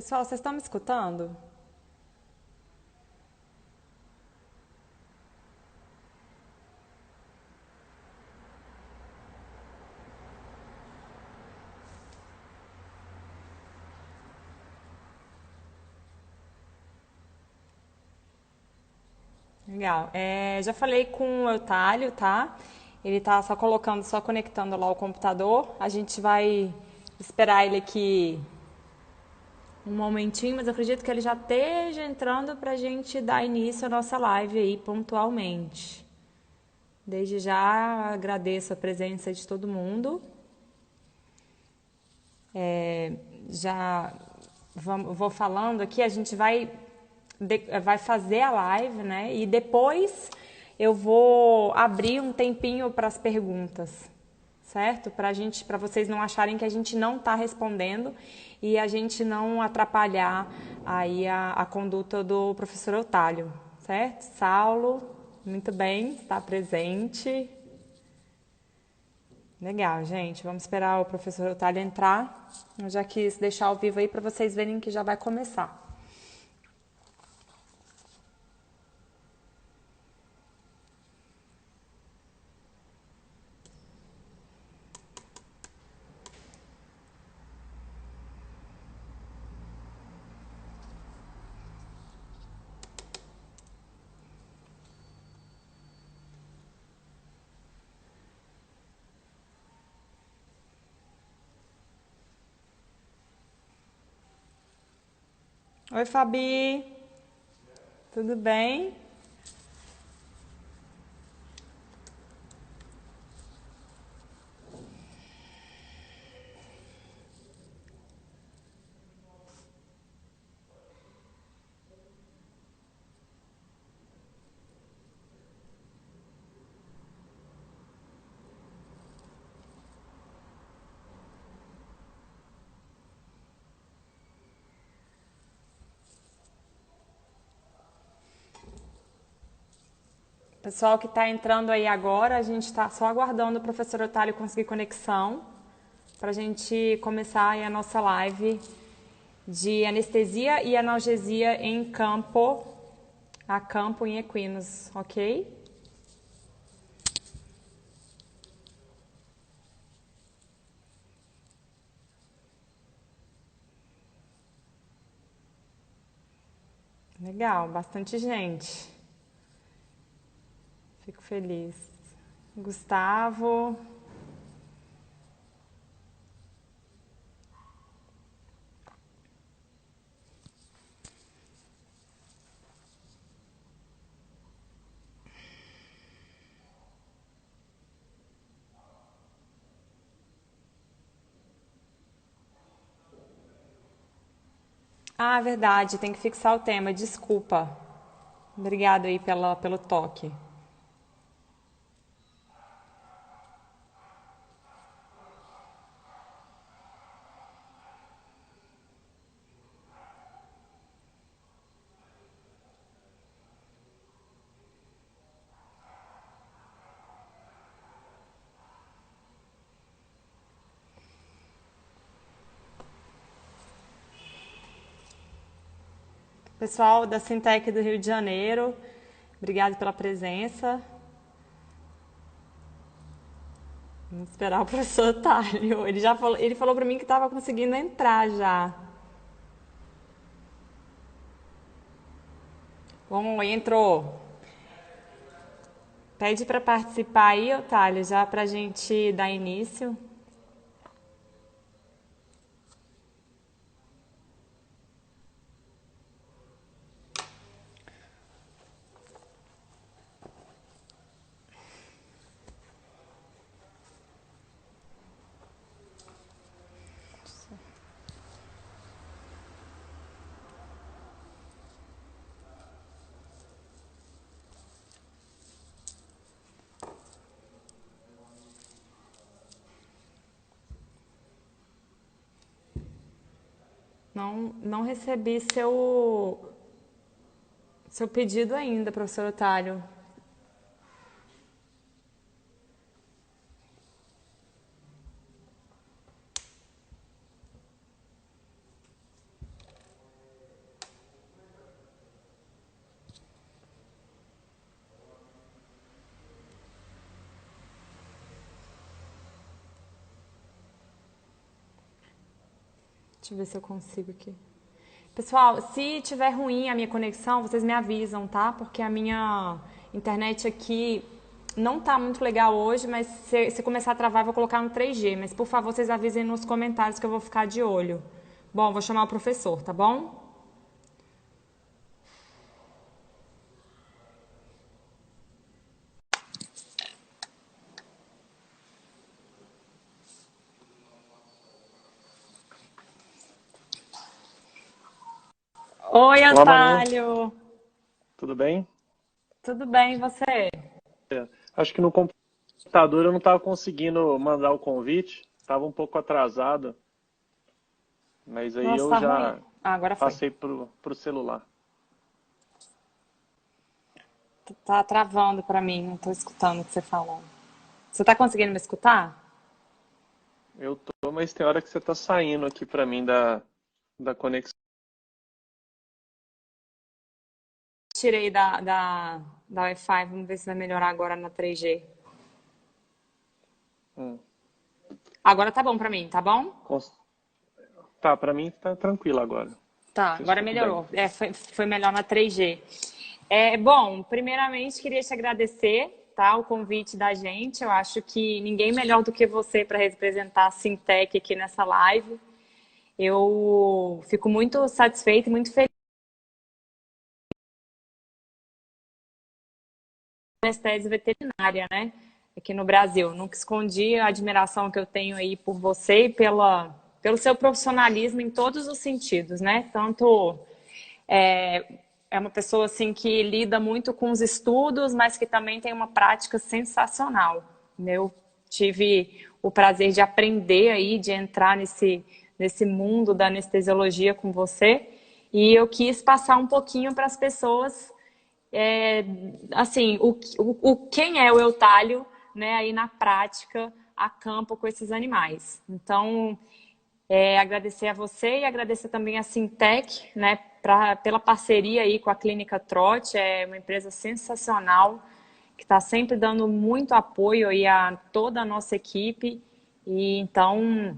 Pessoal, vocês estão me escutando? Legal. Já falei com o Eutálio, tá? Ele tá só colocando, só conectando lá o computador. A gente vai esperar ele aqui um momentinho, mas eu acredito que ele já esteja entrando pra gente dar início à nossa live aí pontualmente. Desde já agradeço a presença de todo mundo. Já vou falando aqui, a gente vai fazer a live, né? E depois eu vou abrir um tempinho para as perguntas, certo? Para vocês não acharem que a gente não está respondendo e a gente não atrapalhar aí a conduta do professor Eutálio, certo? Saulo, muito bem, está presente. Legal, gente. Vamos esperar o professor Otália entrar. Eu já quis deixar ao vivo aí para vocês verem que já vai começar. Oi, Fabi. Tudo bem? Pessoal que está entrando aí agora, a gente está só aguardando o professor Otálio conseguir conexão para a gente começar aí a nossa live de anestesia e analgesia em campo, a campo em equinos, ok? Legal, bastante gente. Fico feliz. Gustavo. Ah, verdade, tem que fixar o tema, desculpa. Obrigado aí pelo toque. Pessoal da Sintec do Rio de Janeiro, obrigado pela presença. Vamos esperar o professor Otávio. Ele falou para mim que estava conseguindo entrar já. Bom, entrou. Pede para participar aí, Otávio, já para a gente dar início. Não recebi seu pedido ainda, professor Otário. Deixa eu ver se eu consigo aqui. Pessoal, se tiver ruim a minha conexão, vocês me avisam, tá? Porque a minha internet aqui não tá muito legal hoje, mas se começar a travar, eu vou colocar no 3G. Mas por favor, vocês avisem nos comentários que eu vou ficar de olho. Bom, vou chamar o professor, tá bom? Oi, Olá, Manu. Otálio. Tudo bem? Tudo bem, e você? Acho que no computador eu não estava conseguindo mandar o convite, estava um pouco atrasado, mas aí Nossa, eu tá ruim. já Ah, agora foi. passei pro celular. Tá travando pra mim, não tô escutando o que você falou. Você tá conseguindo me escutar? Eu tô, mas tem hora que você está saindo aqui para mim da conexão. Tirei da Wi-Fi, vamos ver se vai melhorar agora na 3G. Hum. Agora tá bom pra mim, tá bom? Cons- Tá, para mim tá tranquilo agora. Tá, Te agora escuto bem. melhorou. É, foi melhor na 3G. É, bom, primeiramente queria te agradecer, tá, o convite da gente. Eu acho que ninguém melhor do que você para representar a Sintec aqui nessa live. Eu fico muito satisfeita e muito feliz com a anestesia veterinária, né? Aqui no Brasil. Nunca escondi a admiração que eu tenho aí por você e pelo seu profissionalismo em todos os sentidos, né? Tanto é uma pessoa assim que lida muito com os estudos, mas que também tem uma prática sensacional. Eu tive o prazer de aprender aí, de entrar nesse mundo da anestesiologia com você, e eu quis passar um pouquinho para as pessoas, é, assim, quem é o Eutálio, né, aí na prática, a campo com esses animais. Então, agradecer a você e agradecer também a Sintec, né, pela parceria aí com a Clínica Trote. É uma empresa sensacional que está sempre dando muito apoio aí a toda a nossa equipe. E então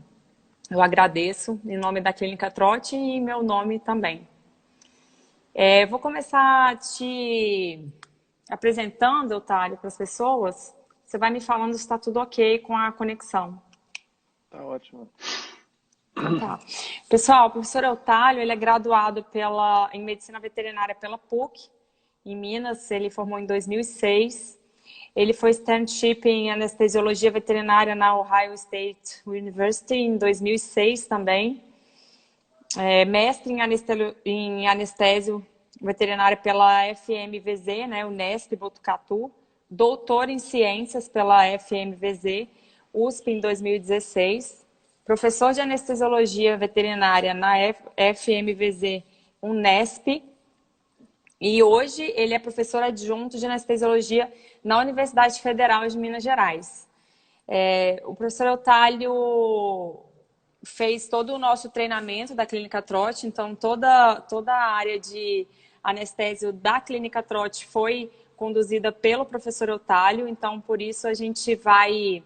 eu agradeço em nome da Clínica Trote e meu nome também. Vou começar te apresentando, Otário, para as pessoas. Você vai me falando se está tudo ok com a conexão. Tá ótimo. Então tá. Pessoal, o professor Eutálio, ele é graduado em Medicina Veterinária pela PUC, em Minas. Ele formou em 2006. Ele foi internship em Anestesiologia Veterinária na Ohio State University em 2006 também. Mestre em Anestésio Veterinária pela FMVZ, né, Unesp Botucatu. Doutor em Ciências pela FMVZ, USP em 2016. Professor de Anestesiologia Veterinária na FMVZ Unesp. E hoje ele é professor adjunto de Anestesiologia na Universidade Federal de Minas Gerais. O professor Eutálio fez todo o nosso treinamento da Clínica Trote, então toda a área de anestésio da Clínica Trote foi conduzida pelo professor Eutálio, então por isso a gente vai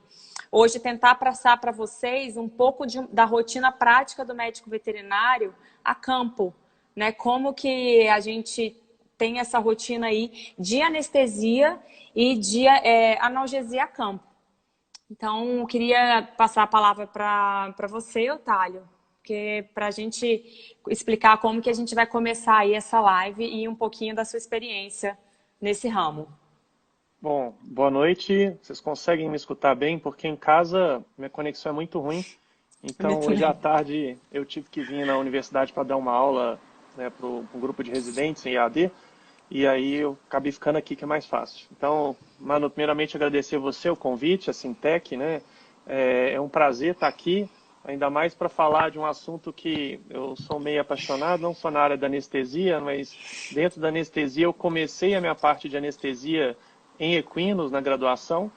hoje tentar passar para vocês um pouco da rotina prática do médico veterinário a campo, né? Como que a gente tem essa rotina aí de anestesia e de analgesia a campo. Então, eu queria passar a palavra para você, Otálio, para a gente explicar como que a gente vai começar aí essa live e um pouquinho da sua experiência nesse ramo. Bom, boa noite. Vocês conseguem me escutar bem? Porque em casa minha conexão é muito ruim. A minha Então, hoje à também. tarde eu tive que vir na universidade para dar uma aula, né, para um grupo de residentes em EAD. E aí eu acabei ficando aqui que é mais fácil. Então, Manu, primeiramente agradecer você o convite, a Sintec, né? É um prazer estar aqui, ainda mais para falar de um assunto que eu sou meio apaixonado, não só na área da anestesia, mas dentro da anestesia eu comecei a minha parte de anestesia em equinos na graduação.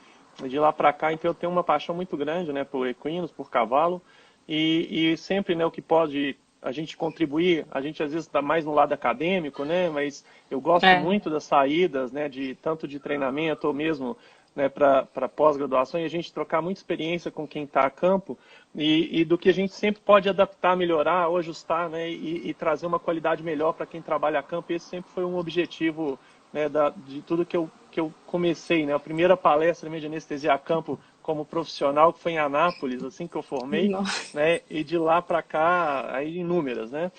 De lá para cá, então eu tenho uma paixão muito grande, né, por equinos, por cavalo, e sempre, né, o que pode a gente contribuir, a gente às vezes está mais no lado acadêmico, né, mas eu gosto É, muito das saídas, né, de tanto de treinamento ou mesmo, né, para pós-graduação e a gente trocar muita experiência com quem está a campo e do que a gente sempre pode adaptar, melhorar ou ajustar, né, e trazer uma qualidade melhor para quem trabalha a campo. Esse sempre foi um objetivo, né, de tudo que eu comecei. Né, a primeira palestra minha de anestesia a campo como profissional que foi em Anápolis, assim que eu formei, né, e de lá para cá, aí inúmeras, né,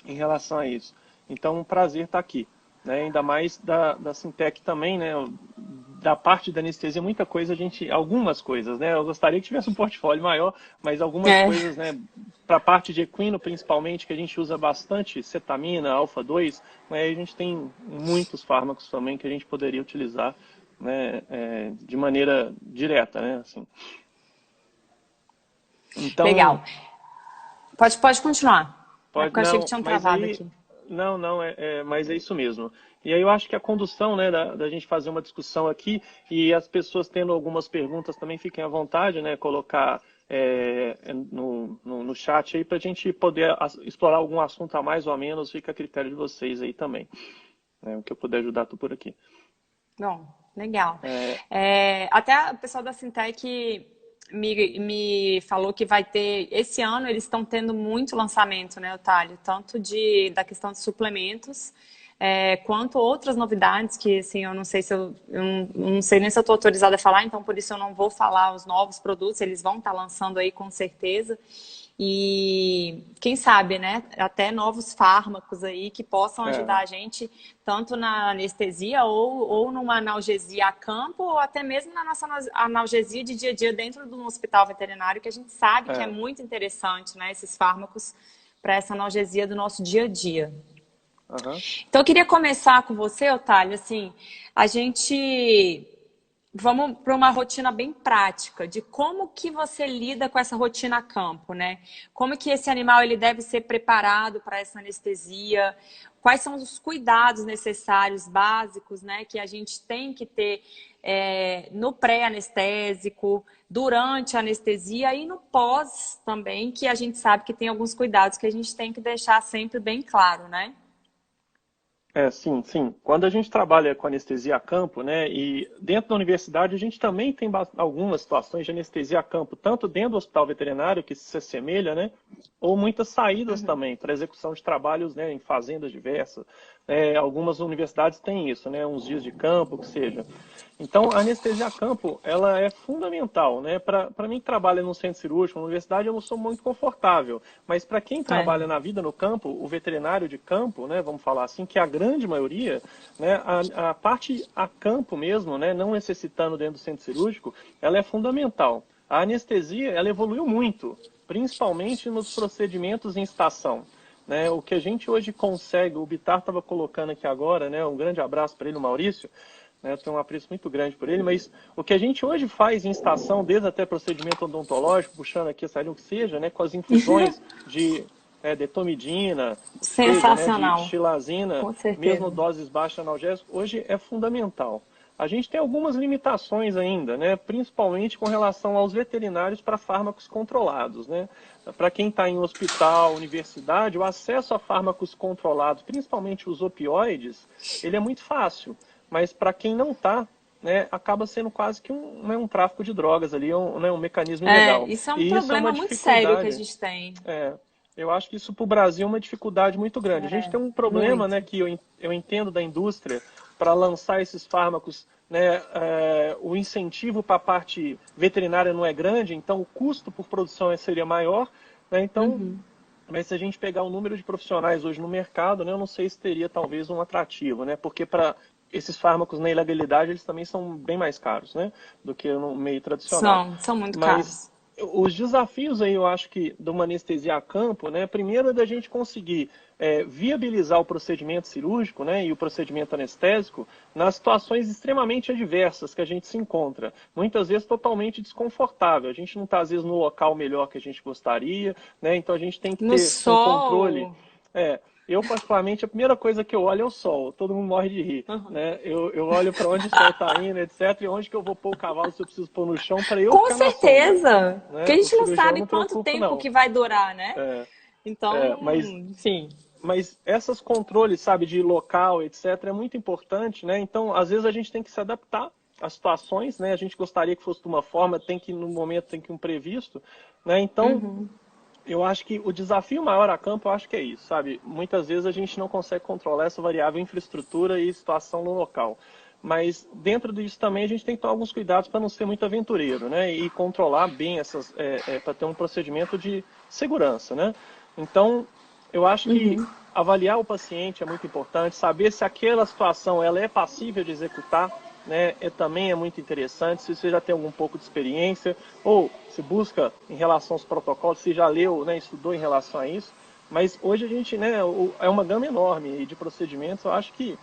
em relação a isso. Então, um prazer estar aqui. Né, ainda mais da Sintec também, né, da parte da anestesia, muita coisa algumas coisas, né, eu gostaria que tivesse um portfólio maior, mas algumas coisas, né, para a parte de equino principalmente, que a gente usa bastante, cetamina, alfa-2, né, a gente tem muitos fármacos também que a gente poderia utilizar, né, de maneira direta, né, assim. Então, legal. Pode continuar. Pode, Eu achei não, que tinham mas travado aí, aqui. não, mas é isso mesmo. E aí eu acho que a condução, né, da gente fazer uma discussão aqui e as pessoas tendo algumas perguntas também fiquem à vontade, né, colocar no chat aí para a gente poder explorar algum assunto a mais ou a menos, fica a critério de vocês aí também. Né, o que eu puder ajudar, tô por aqui. Bom, legal. Até o pessoal da Sintec me falou que vai ter, esse ano eles estão tendo muito lançamento, né, Otálio? Tanto da questão de suplementos, quanto outras novidades que, assim, eu não sei se eu não sei nem se eu estou autorizada a falar, então por isso eu não vou falar os novos produtos, eles vão estar lançando aí com certeza. E quem sabe, né, até novos fármacos aí que possam ajudar a gente tanto na anestesia ou numa analgesia a campo ou até mesmo na nossa analgesia de dia a dia dentro de um hospital veterinário, que a gente sabe que é muito interessante, né, esses fármacos para essa analgesia do nosso dia a dia. Então eu queria começar com você, Otálio, assim, vamos para uma rotina bem prática de como que você lida com essa rotina a campo, né? Como que esse animal ele deve ser preparado para essa anestesia? Quais são os cuidados necessários, básicos, né? Que a gente tem que ter no pré-anestésico, durante a anestesia e no pós também, que a gente sabe que tem alguns cuidados que a gente tem que deixar sempre bem claro, né? Sim, sim. Quando a gente trabalha com anestesia a campo, né, e dentro da universidade a gente também tem algumas situações de anestesia a campo, tanto dentro do hospital veterinário, que se assemelha, né, ou muitas saídas também para execução de trabalhos, né, em fazendas diversas. Algumas universidades têm isso, né, uns dias de campo, que seja. Então, a anestesia a campo, ela é fundamental, né? Para mim que trabalha no centro cirúrgico, na universidade, eu não sou muito confortável. Mas para quem trabalha na vida no campo, o veterinário de campo, né? Vamos falar assim, que é a grande maioria, né? A parte a campo mesmo, né? Não necessitando dentro do centro cirúrgico, ela é fundamental. A anestesia, ela evoluiu muito, principalmente nos procedimentos em estação. Né, o que a gente hoje consegue, o Bitar estava colocando aqui agora, né, um grande abraço para ele, o Maurício, né, eu tenho um apreço muito grande por ele, mas o que a gente hoje faz em estação, desde até procedimento odontológico, puxando aqui a saída o que seja, né, com as infusões de detomidina, seja, né, de Sensacional. xilazina, Com certeza. mesmo doses baixas analgésicas, hoje é fundamental. A gente tem algumas limitações ainda, né? Principalmente com relação aos veterinários para fármacos controlados. Né? Para quem está em hospital, universidade, o acesso a fármacos controlados, principalmente os opioides, ele é muito fácil. Mas para quem não está, né, acaba sendo quase que um tráfico de drogas ali, um mecanismo ilegal. Isso é um e problema isso é muito sério que a gente tem. Eu acho que isso para o Brasil é uma dificuldade muito grande. A gente tem um problema, muito. né, que eu entendo da indústria para lançar esses fármacos, né, o incentivo para a parte veterinária não é grande, então o custo por produção seria maior. Né, então, mas se a gente pegar o número de profissionais hoje no mercado, né, eu não sei se teria talvez um atrativo, né, porque para esses fármacos na ilegalidade eles também são bem mais caros, né, do que no meio tradicional. São muito caros. Os desafios aí, eu acho que de uma anestesia a campo, né? Primeiro é da gente conseguir viabilizar o procedimento cirúrgico, né? E o procedimento anestésico nas situações extremamente adversas que a gente se encontra. Muitas vezes totalmente desconfortável. A gente não está, às vezes, no local melhor que a gente gostaria, né? Então a gente tem que ter um controle. Eu, particularmente, a primeira coisa que eu olho é o sol. Todo mundo morre de rir. Né? Eu olho para onde o sol está indo, etc. E onde que eu vou pôr o cavalo se eu preciso pôr no chão para eu ficar na sombra. Com certeza. Né? Porque a gente não sabe não quanto tempo não. que vai durar, né? Então, enfim. Mas esses controles, sabe, de local, etc., é muito importante, né? Então, às vezes a gente tem que se adaptar. as situações, né? A gente gostaria que fosse de uma forma, no momento tem que um previsto, né? Então, eu acho que o desafio maior a campo, eu acho que é isso, sabe? Muitas vezes a gente não consegue controlar essa variável infraestrutura e situação no local. Mas dentro disso também a gente tem que tomar alguns cuidados para não ser muito aventureiro, né? E controlar bem essas, para ter um procedimento de segurança, né? Então, eu acho que avaliar o paciente é muito importante, saber se aquela situação ela é passível de executar, né, também é muito interessante. Se você já tem algum pouco de experiência, ou se busca em relação aos protocolos, se já leu, né, estudou em relação a isso. Mas hoje a gente, né, é uma gama enorme de procedimentos. Eu acho que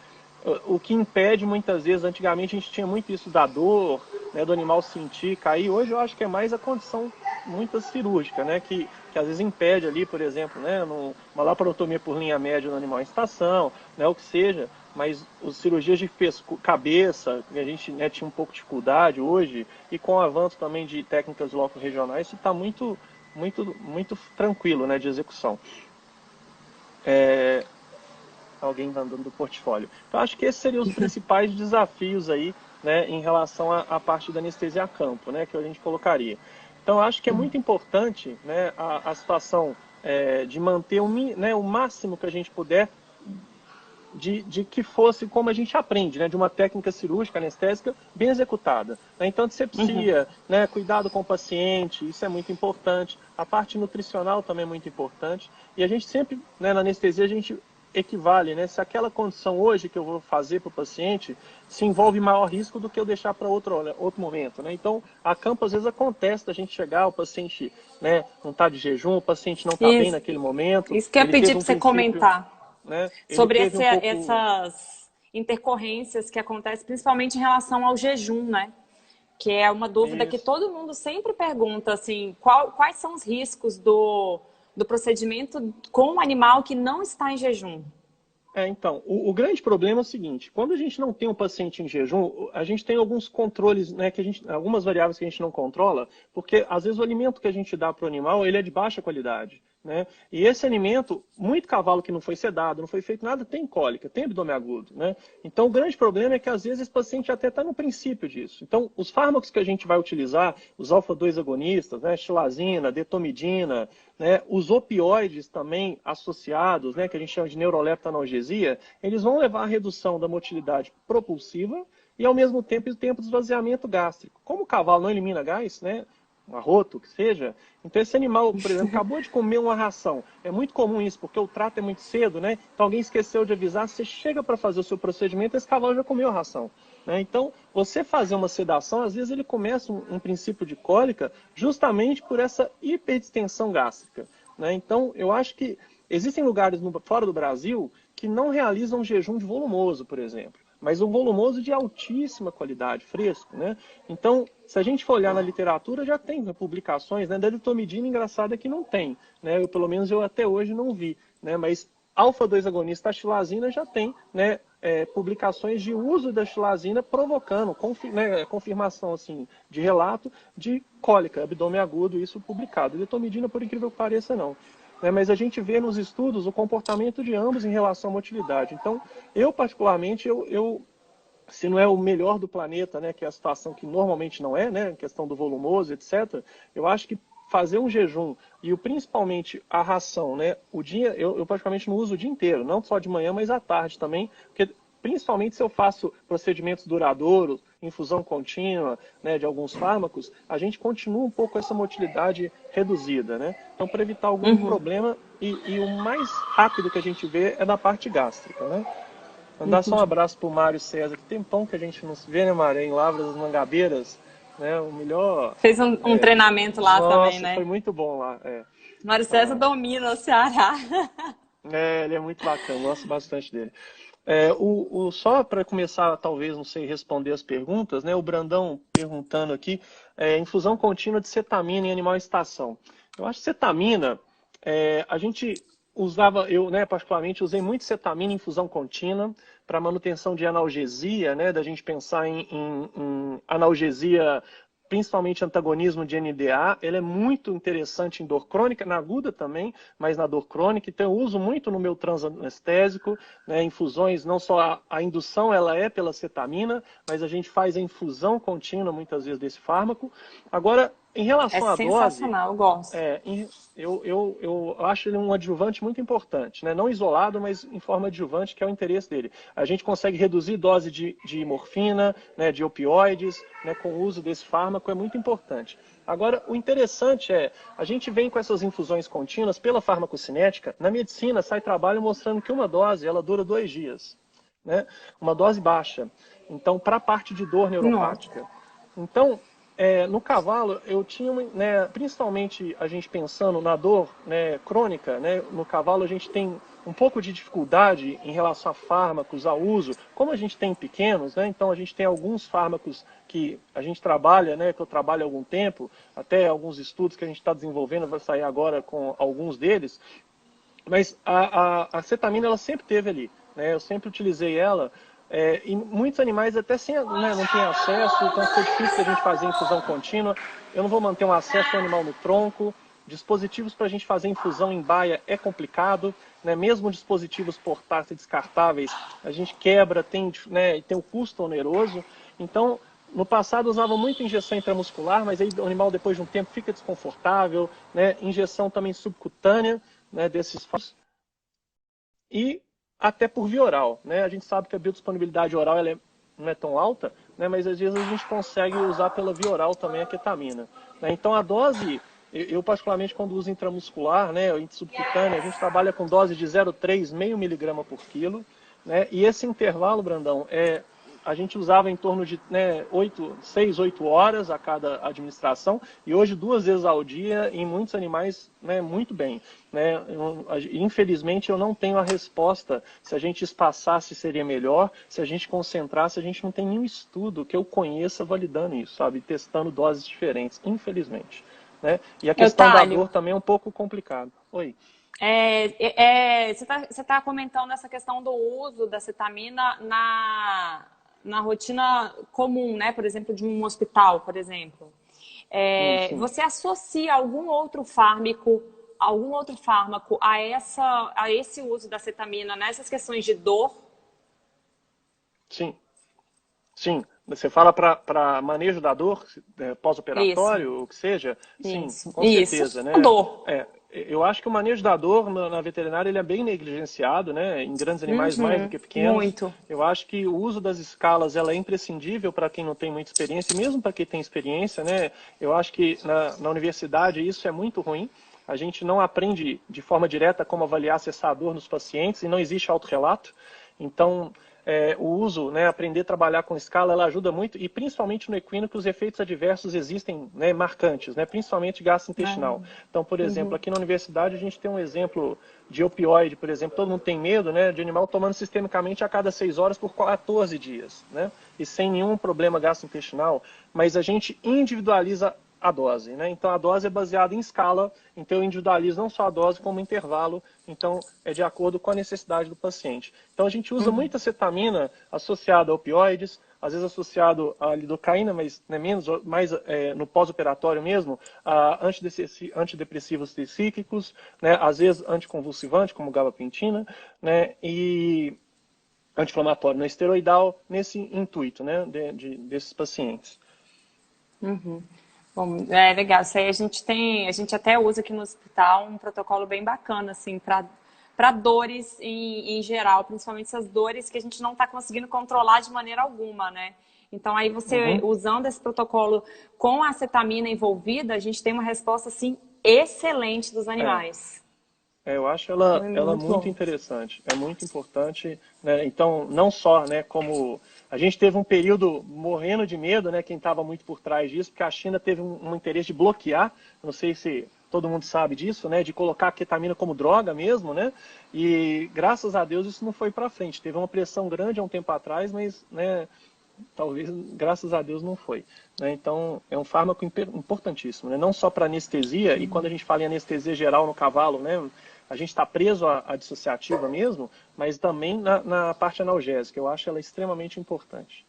o que impede muitas vezes, antigamente a gente tinha muito isso da dor, né, do animal sentir, cair. Hoje eu acho que é mais a condição muito cirúrgica, né, que às vezes impede ali, por exemplo, né, uma laparotomia por linha média no animal em estação, né, o que seja. Mas as cirurgias de cabeça, a gente, né, tinha um pouco de dificuldade hoje, e com o avanço também de técnicas loco-regionais, isso está muito, muito, muito tranquilo, né, de execução. Alguém mandando do portfólio. Então, acho que esses seriam os principais desafios aí, né, em relação à parte da anestesia a campo, né, que a gente colocaria. Então, acho que é muito importante, né, a situação de manter né, o máximo que a gente puder de que fosse como a gente aprende, né, de uma técnica cirúrgica anestésica bem executada. Né? Então, disepsia, né, cuidado com o paciente, isso é muito importante. A parte nutricional também é muito importante. E a gente sempre, né, na anestesia, a gente equivale, né, se aquela condição hoje que eu vou fazer para o paciente se envolve maior risco do que eu deixar para outro momento. Né? Então, a campo, às vezes, acontece da gente chegar, o paciente, né, não está de jejum, o paciente não está bem Isso, naquele momento, isso que eu ia ele pedir teve para um você princípio, comentar. né, ele Sobre teve um pouco... essas intercorrências que acontecem principalmente em relação ao jejum, né? Que é uma dúvida que Isso. todo mundo sempre pergunta, assim, quais são os riscos do procedimento com um animal que não está em jejum? Então, o grande problema é o seguinte: quando a gente não tem um paciente em jejum, a gente tem alguns controles, né, algumas variáveis que a gente não controla, porque às vezes o alimento que a gente dá para o animal, ele é de baixa qualidade. Né? E esse alimento, muito cavalo que não foi sedado, não foi feito nada, tem cólica, tem abdômen agudo. Né? Então, o grande problema é que, às vezes, esse paciente até está no princípio disso. Então, os fármacos que a gente vai utilizar, os alfa-2 agonistas, né, xilazina, detomidina, né, os opioides também associados, né, que a gente chama de neuroleptalgia, eles vão levar à redução da motilidade propulsiva e, ao mesmo tempo, o tempo de esvaziamento gástrico. Como o cavalo não elimina gás, né, um arroto, que seja. Então, esse animal, por exemplo, acabou de comer uma ração. É muito comum isso, porque o trato é muito cedo, né? Então, alguém esqueceu de avisar, você chega para fazer o seu procedimento, esse cavalo já comeu a ração. Né? Então, você fazer uma sedação, às vezes ele começa um princípio de cólica justamente por essa hiperdistensão gástrica. Né? Então, eu acho que existem lugares fora do Brasil que não realizam jejum de volumoso, por exemplo. Mas um volumoso de altíssima qualidade, fresco, né? Então, se a gente for olhar na literatura, já tem publicações, né? Da litomidina, engraçada que não tem, né? Pelo menos eu até hoje não vi, né? Mas alfa-2 agonista, a xilazina já tem, né? Publicações de uso da xilazina provocando, confirmação assim, de relato de cólica, abdômen agudo, isso publicado. Litomidina, por incrível que pareça, não. Mas a gente vê nos estudos o comportamento de ambos em relação à motilidade. Então, eu particularmente, se não é o melhor do planeta, né, que é a situação que normalmente não é, né, a questão do volumoso, etc., eu acho que fazer um jejum e principalmente a ração, né, o dia, eu praticamente não uso o dia inteiro, não só de manhã, mas à tarde também, porque principalmente se eu faço procedimentos duradouros, infusão contínua, né, de alguns fármacos, a gente continua um pouco essa motilidade reduzida, né? Então, para evitar algum problema, e o mais rápido que a gente vê é na parte gástrica, né? Mandar só um abraço pro Mário César, que tem pão que a gente não se vê, né, Mário? Em Lavras das Mangabeiras, né? O melhor... Fez um treinamento lá também, Nossa, né? foi muito bom lá, Mário César domina o Ceará. ele é muito bacana, gosto bastante dele. Só para começar, talvez, não sei, responder as perguntas, né? O Brandão perguntando aqui, infusão contínua de cetamina em animal em estação. Eu acho que cetamina, a gente usava, eu, né, particularmente, usei muito cetamina em infusão contínua para manutenção de analgesia, né? Da gente pensar em analgesia principalmente antagonismo de NDA, ele é muito interessante em dor crônica, na aguda também, mas na dor crônica, então eu uso muito no meu transanestésico, né, infusões, não só a indução ela é pela cetamina, mas a gente faz a infusão contínua muitas vezes desse fármaco. Agora, em É relação à dose, sensacional, eu gosto. eu acho ele um adjuvante muito importante, né? Não isolado, mas em forma adjuvante, que é o interesse dele. A gente consegue reduzir dose de morfina, né, de opioides, né, com o uso desse fármaco, é muito importante. Agora, o interessante é, a gente vem com essas infusões contínuas pela farmacocinética, na medicina sai trabalho mostrando que uma dose, ela dura 2 dias, né? Uma dose baixa. Então, para a parte de dor Nossa. neuropática. Então, no cavalo, eu tinha, né, principalmente a gente pensando na dor, né, crônica, né, no cavalo a gente tem um pouco de dificuldade em relação a fármacos, a uso. Como a gente tem pequenos, né, então a gente tem alguns fármacos que a gente trabalha, né, que eu trabalho há algum tempo, até alguns estudos que a gente está desenvolvendo, vai sair agora com alguns deles, mas a cetamina ela sempre teve ali, né, eu sempre utilizei ela. E muitos animais até sem, né, não têm acesso, então foi difícil a gente fazer infusão contínua. Eu não vou manter um acesso ao animal no tronco. Dispositivos para a gente fazer infusão em baia é complicado, né? Mesmo dispositivos portáteis descartáveis, a gente quebra, né, tem um custo oneroso. Então, no passado usava muito injeção intramuscular, mas aí o animal depois de um tempo fica desconfortável, né? Injeção também subcutânea, né, desses fármacos. E até por via oral, né? A gente sabe que a biodisponibilidade oral não é tão alta, né? Mas às vezes a gente consegue usar pela via oral também a ketamina, né? Então a dose, eu particularmente quando uso intramuscular, né, ou subcutânea, a gente trabalha com dose de 0,3, meio miligrama por quilo, né? E esse intervalo, Brandão, a gente usava em torno de, né, 6, 8 horas a cada administração, e hoje 2 vezes ao dia, em muitos animais, né, muito bem. Né? Infelizmente, eu não tenho a resposta se a gente espaçasse seria melhor, se a gente concentrasse, a gente não tem nenhum estudo que eu conheça validando isso, sabe? Testando doses diferentes, infelizmente. Né? E a questão da Eutálio, dor também é um pouco complicada. Oi. você tá comentando essa questão do uso da cetamina na rotina comum, né? Por exemplo, de um hospital, por exemplo. Sim. Você associa algum outro fármaco a esse uso da cetamina nessas questões de dor? Sim. Sim, você fala para manejo da dor, Isso, pós-operatório, o que seja? Sim, com isso. certeza, A né? dor. Eu acho que o manejo da dor na veterinária ele é bem negligenciado, né? Em grandes animais mais do Uhum, que pequenos. muito. Eu acho que o uso das escalas ela é imprescindível para quem não tem muita experiência, e mesmo para quem tem experiência, né? Eu acho que na universidade isso é muito ruim. A gente não aprende de forma direta como avaliar, acessar a dor nos pacientes e não existe autorrelato. Então, o uso, né, aprender a trabalhar com escala, ela ajuda muito, e principalmente no equino, que os efeitos adversos existem, né, marcantes, né, principalmente gastrointestinal. Então, por exemplo, aqui na universidade a gente tem um exemplo de opioide, por exemplo, todo mundo tem medo, né, de animal tomando sistemicamente a cada 6 horas por 14 dias, né, e sem nenhum problema gastrointestinal, mas a gente individualiza a dose, né? Então a dose é baseada em escala, então eu individualizo não só a dose como o intervalo, então é de acordo com a necessidade do paciente. Então a gente usa muita cetamina associada a opioides, às vezes associado à lidocaína, mas né, mais no pós-operatório mesmo, a antidepressivos tricíclicos, né, às vezes anticonvulsivante, como gabapentina, né, e anti-inflamatório não esteroidal, nesse intuito, né, desses pacientes. Bom, é legal. Isso aí a gente até usa aqui no hospital um protocolo bem bacana, assim, para dores em geral, principalmente essas dores que a gente não está conseguindo controlar de maneira alguma, né? Então, aí você, Uhum. usando esse protocolo com a acetamina envolvida, a gente tem uma resposta, assim, excelente dos É. animais. Eu acho Então, é ela muito muito bom. interessante, é muito importante, né? Então, não só, né, como a gente teve um período morrendo de medo, né, quem estava muito por trás disso, porque a China teve um interesse de bloquear, não sei se todo mundo sabe disso, né, de colocar a ketamina como droga mesmo, né? E graças a Deus isso não foi para frente. Teve uma pressão grande há um tempo atrás, mas, né, talvez, graças a Deus, não foi. Né? Então, é um fármaco importantíssimo, né? Não só para anestesia, e quando a gente fala em anestesia geral no cavalo, né, a gente está preso à dissociativa mesmo, mas também na parte analgésica. Eu acho ela extremamente importante.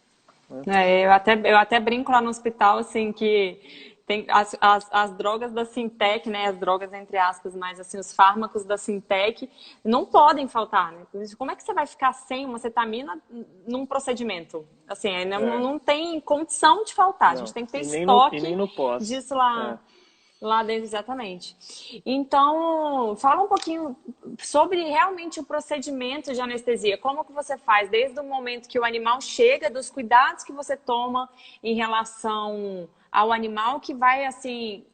né? Eu até brinco lá no hospital, assim, que tem as drogas da Sintec, né? As drogas, entre aspas, mas assim, os fármacos da Sintec não podem faltar, né? Como é que você vai ficar sem uma cetamina num procedimento? Assim, não, É, não tem condição de faltar. A gente não. tem que ter E nem estoque no pós. disso É. lá dentro, exatamente. Então, fala um pouquinho sobre realmente o procedimento de anestesia. Como que você faz desde o momento que o animal chega, dos cuidados que você toma em relação ao animal que vai assim,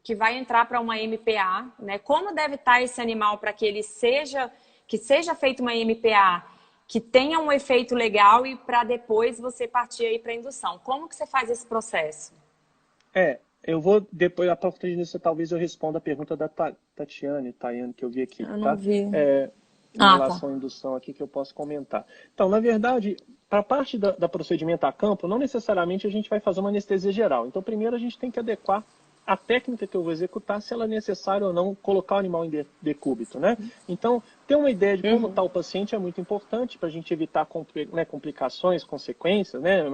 que vai entrar para uma MPA, né? Como deve estar esse animal para que seja feita uma MPA que tenha um efeito legal e para depois você partir aí para a indução. Como que você faz esse processo? Eu vou depois, a partir disso, talvez eu responda a pergunta da Tayane, que eu vi aqui, Eu não tá? vi. Em Ah, tá. relação à indução aqui que eu posso comentar. Então, na verdade, para a parte da procedimento a campo, não necessariamente a gente vai fazer uma anestesia geral. Então, primeiro a gente tem que adequar a técnica que eu vou executar, se ela é necessária ou não colocar o animal em decúbito, né? Então, ter uma ideia de como está o paciente é muito importante para a gente evitar complicações, consequências, né?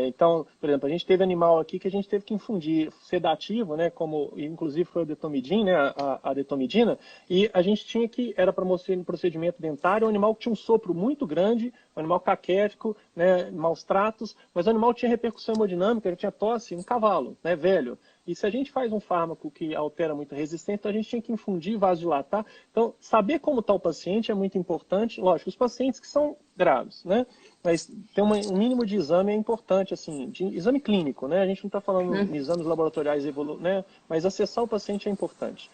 Então, por exemplo, a gente teve animal aqui que a gente teve que infundir sedativo, né? Como inclusive foi o detomidin, né? A detomidina, e a gente tinha que, era para mostrar no procedimento dentário, um animal que tinha um sopro muito grande, um animal caquético, né? Maus tratos, mas o animal tinha repercussão hemodinâmica, ele tinha tosse, um cavalo, né? Velho. E se a gente faz um fármaco que altera muito a resistência, então a gente tinha que infundir, vasodilatar. Então, saber como está o paciente é muito importante. Lógico, os pacientes que são graves, né? Mas ter um mínimo de exame é importante, assim, de exame clínico, né? A gente não está falando de exames laboratoriais, né? Mas acessar o paciente é importante.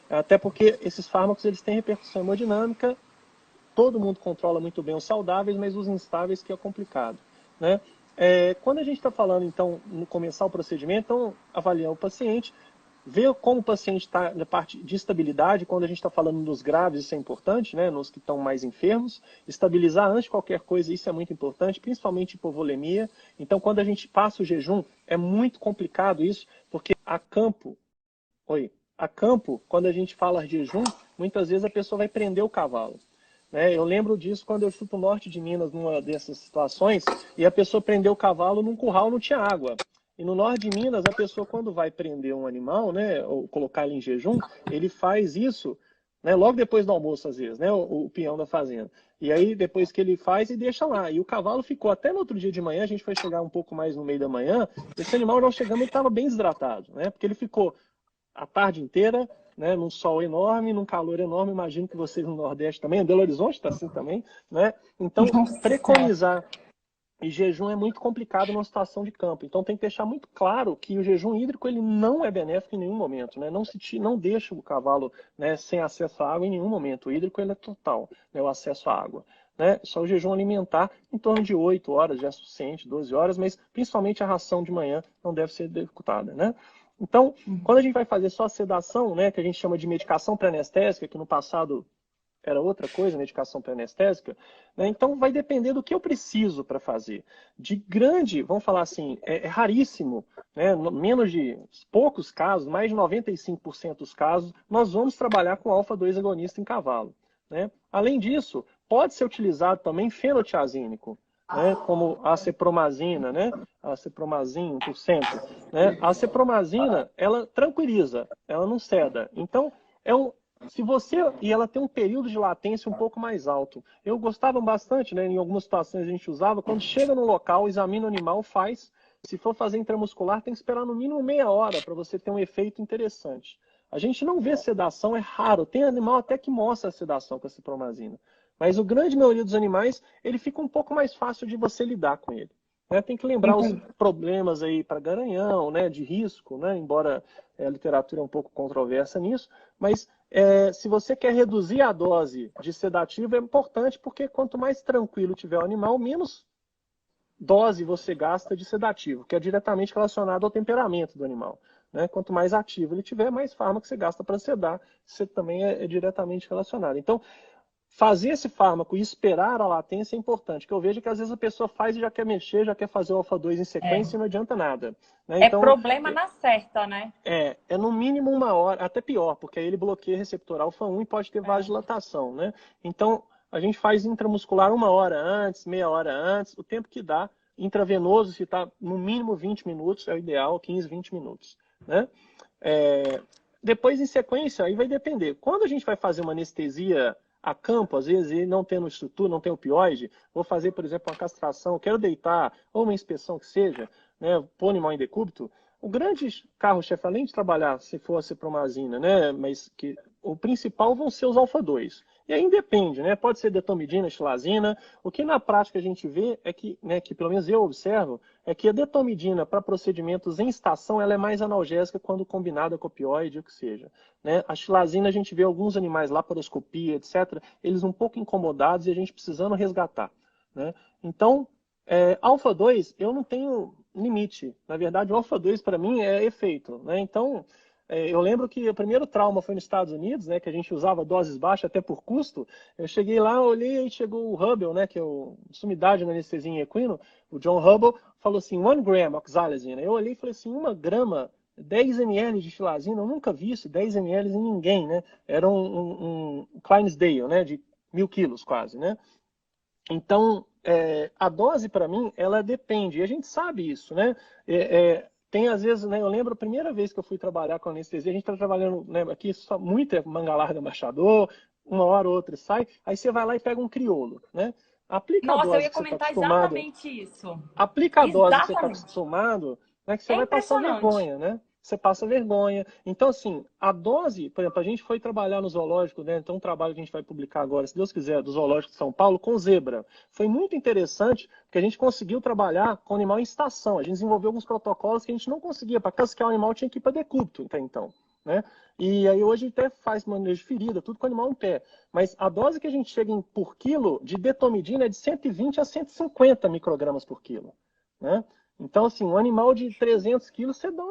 Até porque esses fármacos eles têm repercussão hemodinâmica, todo mundo controla muito bem os saudáveis, mas os instáveis que é complicado, né? Quando a gente está falando, então, no começar o procedimento, então, avaliar o paciente, ver como o paciente está na parte de estabilidade, quando a gente está falando nos graves, isso é importante, né? Nos que estão mais enfermos, estabilizar antes de qualquer coisa, isso é muito importante, principalmente hipovolemia. Então, quando a gente passa o jejum, é muito complicado isso, porque a campo, quando a gente fala de jejum, muitas vezes a pessoa vai prender o cavalo. Né? Eu lembro disso quando eu fui para o norte de Minas, numa dessas situações, e a pessoa prendeu o cavalo num curral, não tinha água. E no norte de Minas, a pessoa, quando vai prender um animal, né, ou colocar ele em jejum, ele faz isso, né, logo depois do almoço, às vezes, né, o peão da fazenda. E aí, depois que ele faz, e deixa lá. E o cavalo ficou até no outro dia de manhã, a gente foi chegar um pouco mais no meio da manhã, esse animal, nós chegamos, ele estava bem desidratado, né, porque ele ficou a tarde inteira, né, num sol enorme, num calor enorme. Imagino que vocês no Nordeste também, em Belo Horizonte está assim também, né? Então, Nossa Senhora. preconizar e jejum é muito complicado numa situação de campo. Então, tem que deixar muito claro que o jejum hídrico ele não é benéfico em nenhum momento, né? Não deixa o cavalo, né, sem acesso à água em nenhum momento. O hídrico ele é total, né, o acesso à água. Né? Só o jejum alimentar em torno de 8 horas já é suficiente, 12 horas, mas principalmente a ração de manhã não deve ser executada, né? Então, quando a gente vai fazer só a sedação, né, que a gente chama de medicação pré-anestésica, que no passado era outra coisa, medicação pré-anestésica, né, então vai depender do que eu preciso para fazer. De grande, vamos falar assim, é raríssimo, né, menos de poucos casos, mais de 95% dos casos, nós vamos trabalhar com alfa-2 agonista em cavalo. Né? Além disso, pode ser utilizado também fenotiazínico, né, como a cepromazina, né, a cepromazina 1%. Né? A cepromazina, ela tranquiliza, ela não ceda. Então, se você e ela tem um período de latência um pouco mais alto. Eu gostava bastante, né, em algumas situações a gente usava, quando chega no local, examina o animal, faz. Se for fazer intramuscular, tem que esperar no mínimo meia hora para você ter um efeito interessante. A gente não vê sedação, é raro. Tem animal até que mostra a sedação com a cipromazina. Mas o grande maioria dos animais, ele fica um pouco mais fácil de você lidar com ele. Né? Tem que lembrar os Entendi. problemas aí para garanhão, né, de risco, né, embora a literatura é um pouco controversa nisso, mas se você quer reduzir a dose de sedativo é importante porque quanto mais tranquilo tiver o animal, menos dose você gasta de sedativo, que é diretamente relacionado ao temperamento do animal. Né? Quanto mais ativo ele tiver, mais fármaco você gasta para sedar, isso também é diretamente relacionado. Então, fazer esse fármaco e esperar a latência é importante, que eu vejo que às vezes a pessoa faz e já quer mexer, já quer fazer o alfa-2 em sequência e não adianta nada. Né? É Então, problema na certa, né? é no mínimo uma hora, até pior, porque aí ele bloqueia receptor alfa-1 e pode ter É. vasodilatação. Né? Então, a gente faz intramuscular uma hora antes, meia hora antes, o tempo que dá intravenoso, se está no mínimo 20 minutos, é o ideal, 15, 20 minutos. Né? Depois, em sequência, aí vai depender. Quando a gente vai fazer uma anestesia a campo, às vezes, e não tendo estrutura, não tem opioide, vou fazer, por exemplo, uma castração, quero deitar, ou uma inspeção que seja, né, pôr animal em decúbito, o grande carro-chefe, além de trabalhar, se for a cipromazina, né, mas que o principal vão ser os alfa-2. E aí depende, né? Pode ser detomidina, xilazina. O que na prática a gente vê é que, né, que pelo menos eu observo, é que a detomidina para procedimentos em estação ela é mais analgésica quando combinada com opioide, o que seja. Né? A xilazina a gente vê alguns animais, laparoscopia, etc., eles um pouco incomodados e a gente precisando resgatar. Né? Então, alfa-2 eu não tenho limite. Na verdade, o alfa-2 para mim é efeito. Né? Então, eu lembro que o primeiro trauma foi nos Estados Unidos, né, que a gente usava doses baixas até por custo. Eu cheguei lá, olhei e chegou o Hubble, né, que é o sumidade na anestesia em equino, o John Hubble, falou assim, 1 gram oxalizina. Eu olhei e falei assim, 1 grama, 10 ml de xilazina, eu nunca vi isso, 10 ml em ninguém, né? Era um Clydesdale, né, de 1.000 quilos quase, né? Então, a dose para mim, ela depende, e a gente sabe isso, né? Tem às vezes, né, eu lembro a primeira vez que eu fui trabalhar com anestesia, a gente está trabalhando, né, aqui só muito manga larga marchador, uma hora ou outra sai, aí você vai lá e pega um criolo, né? Aplica a Nossa, eu dose ia que você está comentar acostumado, exatamente isso. aplica a dose que você está Exatamente. acostumado, né, que você É vai passar impressionante. vergonha, né? Você passa vergonha. Então, assim, a dose, por exemplo, a gente foi trabalhar no zoológico, né? Então, um trabalho que a gente vai publicar agora, se Deus quiser, do Zoológico de São Paulo, com zebra. Foi muito interessante, porque a gente conseguiu trabalhar com animal em estação. A gente desenvolveu alguns protocolos que a gente não conseguia. Para cascar o animal, tinha que ir para decúbito, até então. Né? E aí hoje até faz manejo de ferida, tudo com o animal em pé. Mas a dose que a gente chega por quilo de detomidina é de 120 a 150 microgramas por quilo. Né? Então, assim, um animal de 300 quilos, você dá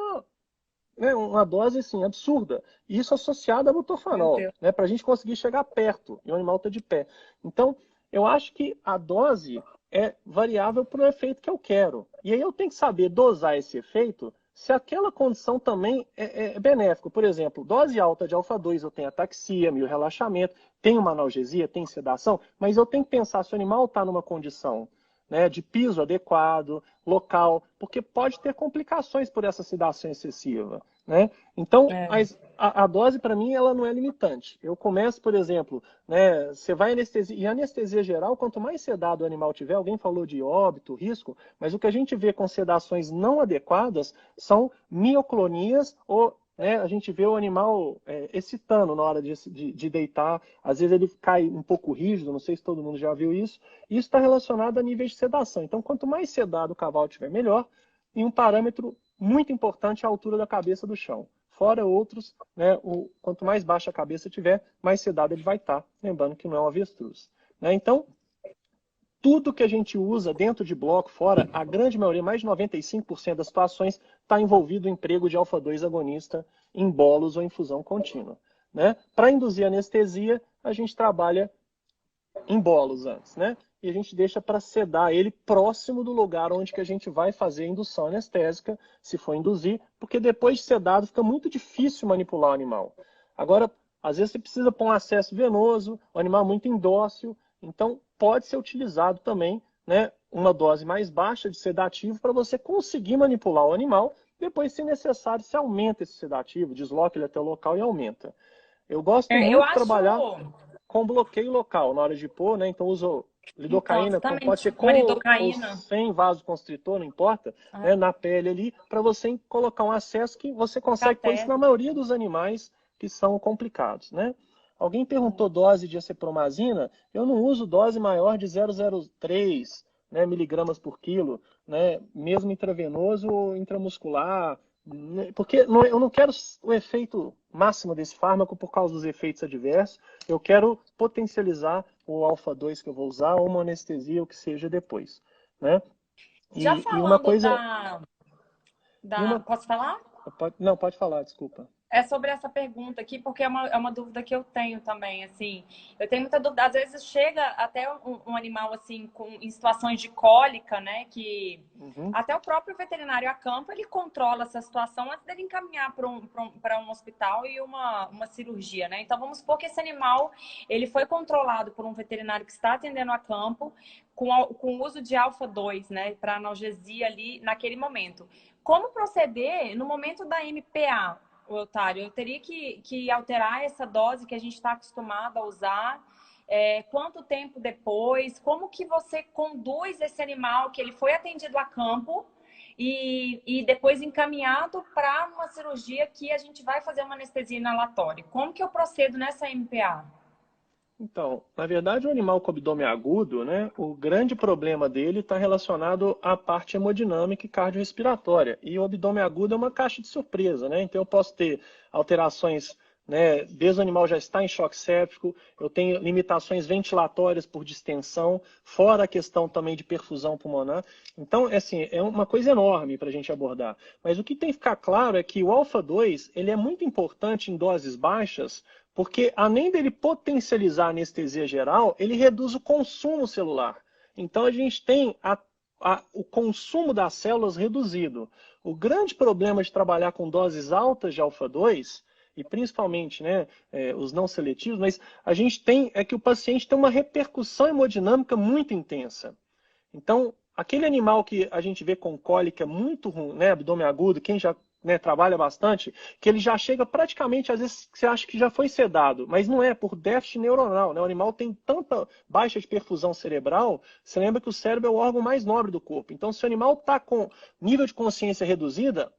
uma dose assim, absurda. E isso associado a Meu butanol, Deus. né, para a gente conseguir chegar perto e o animal está de pé. Então, eu acho que a dose é variável para o efeito que eu quero. E aí eu tenho que saber dosar esse efeito se aquela condição também é benéfica. Por exemplo, dose alta de alfa-2, eu tenho ataxia, meio relaxamento, tenho uma analgesia, tem sedação, mas eu tenho que pensar se o animal está numa condição, né, de piso adequado, local, porque pode ter complicações por essa sedação excessiva. Né? Então, a dose para mim ela não é limitante. Eu começo, por exemplo, né, você vai anestesia, e anestesia geral, quanto mais sedado o animal tiver, alguém falou de óbito, risco, mas o que a gente vê com sedações não adequadas são mioclonias ou, né, a gente vê o animal excitando na hora de deitar, às vezes ele cai um pouco rígido, não sei se todo mundo já viu isso. Isso está relacionado a níveis de sedação. Então, quanto mais sedado o cavalo tiver, melhor. E um parâmetro muito importante é a altura da cabeça do chão. Fora outros, né, quanto mais baixa a cabeça tiver, mais sedado ele vai estar. Lembrando que não é um avestruz. Né? Então, tudo que a gente usa dentro de bloco, fora, a grande maioria, mais de 95% das situações, está envolvido o emprego de alfa-2 agonista em bolos ou infusão contínua. Né? Para induzir anestesia, a gente trabalha em bolos antes, né? E a gente deixa para sedar ele próximo do lugar onde que a gente vai fazer a indução anestésica, se for induzir, porque depois de sedado fica muito difícil manipular o animal. Agora, às vezes você precisa pôr um acesso venoso, o animal é muito indócil, então pode ser utilizado também, né, uma dose mais baixa de sedativo para você conseguir manipular o animal. Depois, se necessário, você aumenta esse sedativo, desloca ele até o local e aumenta. Eu gosto Eu muito de acho. trabalhar com bloqueio local na hora de pôr, né? Então uso Então, lidocaína, pode ser exatamente. Uma com ou lidocaína. sem vasoconstritor, não importa, né? Na pele ali, para você colocar um acesso que você consegue pôr isso Caté. na maioria dos animais que são complicados, né? Alguém perguntou dose de acepromazina, eu não uso dose maior de 0,03, né, miligramas por quilo, né, mesmo intravenoso ou intramuscular, porque eu não quero o efeito máximo desse fármaco por causa dos efeitos adversos. Eu quero potencializar o alfa-2 que eu vou usar, ou uma anestesia, o que seja depois. Né? Já E uma falando coisa... da... E uma, Posso falar? não, pode falar, desculpa. É sobre essa pergunta aqui, porque é uma dúvida que eu tenho também, assim. Eu tenho muita dúvida. Às vezes chega até um animal, assim, em situações de cólica, né? Que Uhum. até o próprio veterinário a campo, ele controla essa situação antes dele encaminhar para um hospital e uma cirurgia, né? Então, vamos supor que esse animal, ele foi controlado por um veterinário que está atendendo a campo com o uso de alfa-2, né? Para analgesia ali naquele momento. Como proceder no momento da MPA? O Otário, eu teria que alterar essa dose que a gente está acostumado a usar. Quanto tempo depois? Como que você conduz esse animal que ele foi atendido a campo e depois encaminhado para uma cirurgia que a gente vai fazer uma anestesia inalatória? Como que eu procedo nessa MPA? Então, na verdade, o animal com abdômen agudo, né, o grande problema dele está relacionado à parte hemodinâmica e cardiorrespiratória. E o abdômen agudo é uma caixa de surpresa, né? Então eu posso ter alterações, né, desde o animal já está em choque séptico, eu tenho limitações ventilatórias por distensão, fora a questão também de perfusão pulmonar. Então, assim, é uma coisa enorme para a gente abordar. Mas o que tem que ficar claro é que o alfa-2 ele é muito importante em doses baixas, porque além dele potencializar a anestesia geral, ele reduz o consumo celular. Então a gente tem o consumo das células reduzido. O grande problema de trabalhar com doses altas de alfa-2, e principalmente, né, os não seletivos, mas a gente tem é que o paciente tem uma repercussão hemodinâmica muito intensa. Então, aquele animal que a gente vê com cólica muito ruim, né, abdômen agudo, quem já, né, trabalha bastante, que ele já chega praticamente, às vezes você acha que já foi sedado, mas não é, por déficit neuronal, né? O animal tem tanta baixa de perfusão cerebral, você lembra que o cérebro é o órgão mais nobre do corpo. Então, se o animal está com nível de consciência reduzida,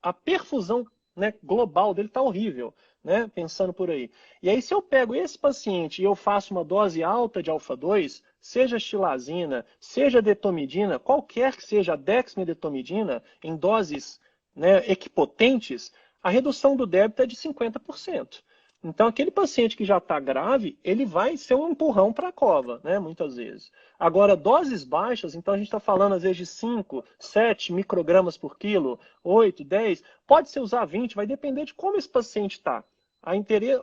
a perfusão, né, global dele está horrível, né, pensando por aí. E aí, se eu pego esse paciente e eu faço uma dose alta de alfa-2, seja xilazina, seja detomidina, qualquer que seja a dexmedetomidina, em doses, né, equipotentes, a redução do débito é de 50%. Então, aquele paciente que já está grave, ele vai ser um empurrão para a cova, né, muitas vezes. Agora, doses baixas, então a gente está falando às vezes de 5, 7 microgramas por quilo, 8, 10, pode ser usar 20, vai depender de como esse paciente está.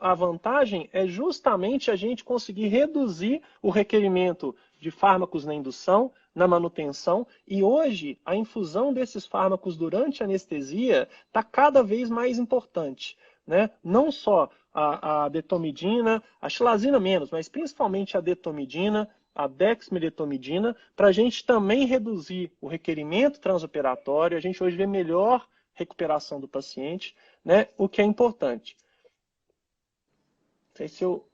A vantagem é justamente a gente conseguir reduzir o requerimento de fármacos na indução, na manutenção, e hoje a infusão desses fármacos durante a anestesia está cada vez mais importante, né? Não só a detomidina, a xilazina menos, mas principalmente a detomidina, a dexmedetomidina, para a gente também reduzir o requerimento transoperatório, a gente hoje vê melhor recuperação do paciente, né? O que é importante. Não sei se eu,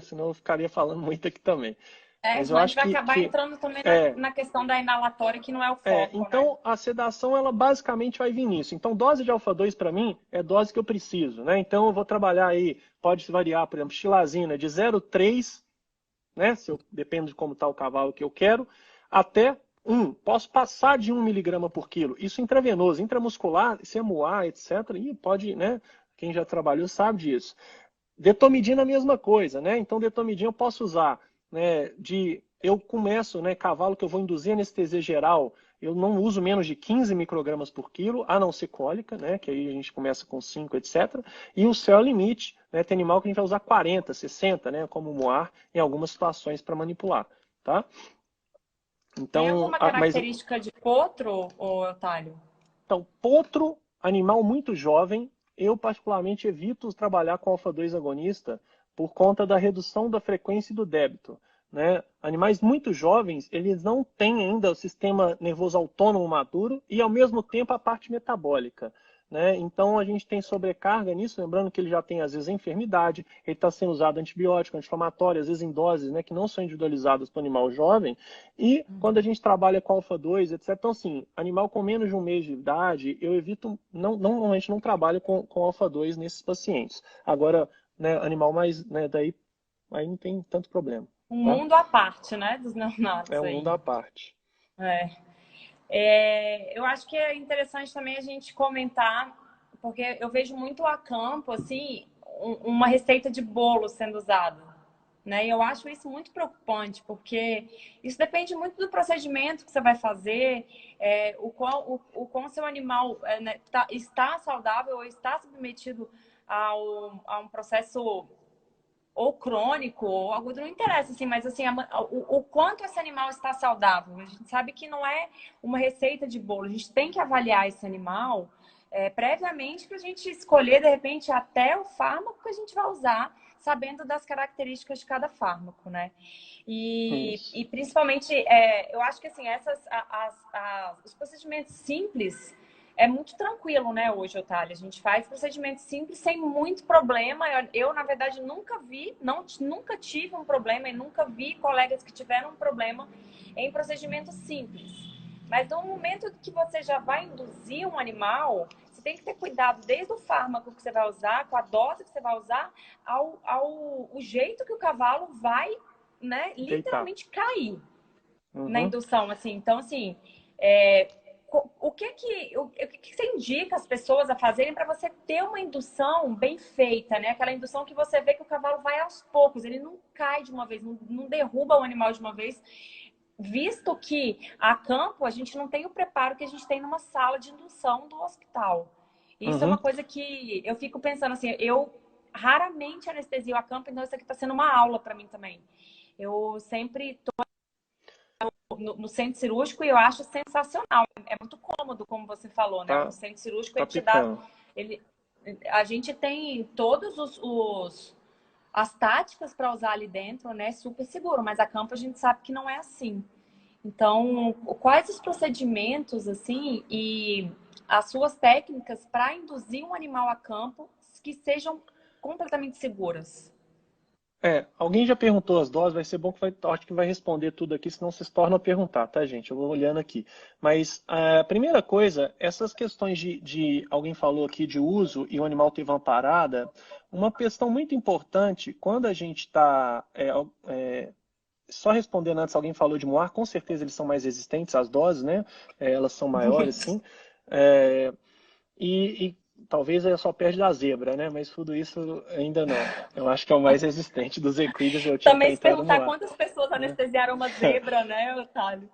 senão eu ficaria falando muito aqui também. Mas eu Senão a gente acho vai acabar entrando também na questão da inalatória, que não é o foco, né? então a sedação ela basicamente vai vir nisso. Então dose de alfa-2 para mim é dose que eu preciso, né? Então eu vou trabalhar aí, pode variar, por exemplo, xilazina de 0,3, né? Depende de como está o cavalo que eu quero, até 1. Posso passar de 1 miligrama por quilo. Isso intravenoso, intramuscular, CMUA, etc. E pode, né? Quem já trabalhou sabe disso. Detomidina a mesma coisa, né? Então detomidina eu posso usar, né? Eu começo, né? Cavalo que eu vou induzir anestesia geral, eu não uso menos de 15 microgramas por quilo, a não ser cólica, né? Que aí a gente começa com 5, etc. E o céu limite, né? Tem animal que a gente vai usar 40, 60, né? Como o moar, em algumas situações para manipular, tá? Tem Então, alguma característica de potro, ô Otálio? então, potro, animal muito jovem, eu particularmente evito trabalhar com alfa-2 agonista por conta da redução da frequência e do débito, né? Animais muito jovens, eles não têm ainda o sistema nervoso autônomo maduro e, ao mesmo tempo, a parte metabólica, né? Então, a gente tem sobrecarga nisso, lembrando que ele já tem, às vezes, enfermidade, ele está sendo usado antibiótico, anti-inflamatório, às vezes em doses, né, que não são individualizadas para o animal jovem, e quando a gente trabalha com alfa-2, etc. Então, assim, animal com menos de um mês de idade, eu evito, normalmente não trabalho com alfa-2 nesses pacientes. Agora, né, animal mais, né, daí aí não tem tanto problema. Um Tá? mundo à parte, né, dos É neonatos um mundo aí. à parte. Eu acho que é interessante também a gente comentar, porque eu vejo muito a campo, assim, uma receita de bolo sendo usada, né? E eu acho isso muito preocupante, porque isso depende muito do procedimento que você vai fazer, o quão seu animal né, está saudável ou está submetido a um processo ou crônico, ou agudo, não interessa, assim, mas assim, o quanto esse animal está saudável. A gente sabe que não é uma receita de bolo, a gente tem que avaliar esse animal previamente para a gente escolher, de repente, até o fármaco que a gente vai usar, sabendo das características de cada fármaco, né? E principalmente, eu acho que assim, os procedimentos simples é muito tranquilo, né, hoje, Otália? A gente faz procedimentos simples sem muito problema. Eu na verdade, nunca tive um problema e nunca vi colegas que tiveram um problema em procedimentos simples. Mas no momento que você já vai induzir um animal, você tem que ter cuidado desde o fármaco que você vai usar, com a dose que você vai usar, o jeito que o cavalo vai, né, literalmente cair na indução, assim. Então, assim, o que você indica as pessoas a fazerem para você ter uma indução bem feita, né? Aquela indução que você vê que o cavalo vai aos poucos, ele não cai de uma vez, não derruba o animal de uma vez, visto que a campo a gente não tem o preparo que a gente tem numa sala de indução do hospital. Isso é uma coisa que eu fico pensando assim, eu raramente anestesio a campo, então isso aqui está sendo uma aula para mim também. Eu sempre no centro cirúrgico e eu acho sensacional. É muito cômodo, como você falou, né? O centro cirúrgico ele te dá. A gente tem todos as táticas para usar ali dentro, né? Super seguro, mas a campo a gente sabe que não é assim. Então, quais os procedimentos, assim, e as suas técnicas para induzir um animal a campo que sejam completamente seguras? Alguém já perguntou as doses, vai ser bom que acho que vai responder tudo aqui, senão vocês tornam a perguntar, tá, gente? Eu vou olhando aqui. Mas a primeira coisa, essas questões alguém falou aqui de uso e o animal teve uma parada, uma questão muito importante, quando a gente está... só respondendo antes, alguém falou de moar, com certeza eles são mais resistentes às doses, né? Elas são maiores, sim. E talvez eu só perde da zebra, né? Mas tudo isso ainda não. Eu acho que é o mais resistente dos equídeos, eu tinha Também se tentado perguntar moar. quantas pessoas anestesiaram uma zebra, né, Otávio?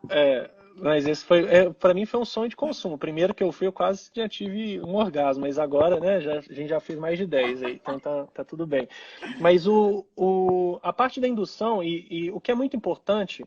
Mas esse para mim foi um sonho de consumo. Primeiro que eu fui, eu quase já tive um orgasmo, mas agora, né, a gente já fez mais de 10 aí, então tá tudo bem. Mas a parte da indução e o que é muito importante,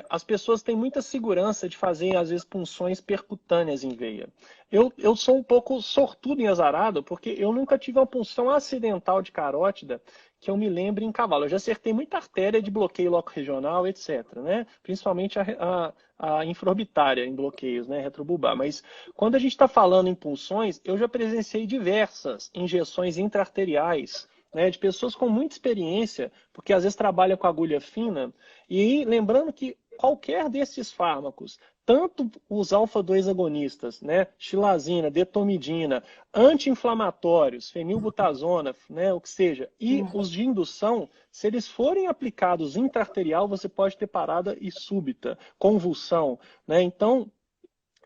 as pessoas têm muita segurança de fazer, às vezes, punções percutâneas em veia. Eu sou um pouco sortudo em azarado, porque eu nunca tive uma punção acidental de carótida que eu me lembre em cavalo. Eu já acertei muita artéria de bloqueio loco-regional, etc., né? Principalmente a infraorbitária em bloqueios, né? Retrobulbar. Mas quando a gente está falando em punções, eu já presenciei diversas injeções intraarteriais, né, de pessoas com muita experiência, porque às vezes trabalham com agulha fina, e lembrando que qualquer desses fármacos, tanto os alfa-2 agonistas, né, xilazina, detomidina, anti-inflamatórios, fenilbutazona, né, o que seja, e os de indução, se eles forem aplicados intraarterial, você pode ter parada e súbita, convulsão, né? Então,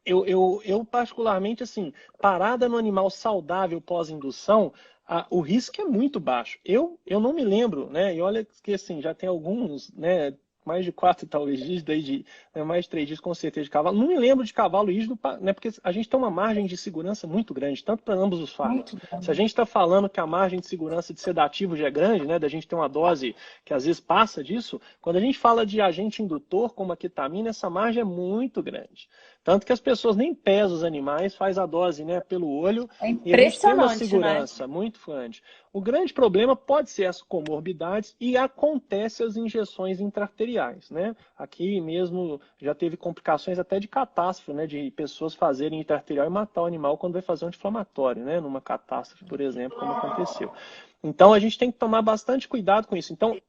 eu particularmente, assim, parada no animal saudável pós-indução, o risco é muito baixo. Eu não me lembro, né? E olha que, assim, já tem alguns, né? Mais de 4 talvez dias, né, mais de 3 dias com certeza de cavalo. Não me lembro de cavalo rígido, né? Porque a gente tem uma margem de segurança muito grande, tanto para ambos os fármacos. Se a gente está falando que a margem de segurança de sedativo já é grande, né? Da gente ter uma dose que às vezes passa disso, quando a gente fala de agente indutor, como a ketamina, essa margem é muito grande. Tanto que as pessoas nem pesam os animais, faz a dose, né, pelo olho, e a gente tem uma segurança, né, muito grande. O grande problema pode ser as comorbidades e acontece as injeções intraarteriais, né? Aqui mesmo já teve complicações até de catástrofe, né, de pessoas fazerem intraarterial e matar o animal quando vai fazer um anti-inflamatório, né, numa catástrofe, por exemplo, como aconteceu. Então a gente tem que tomar bastante cuidado com isso. Então,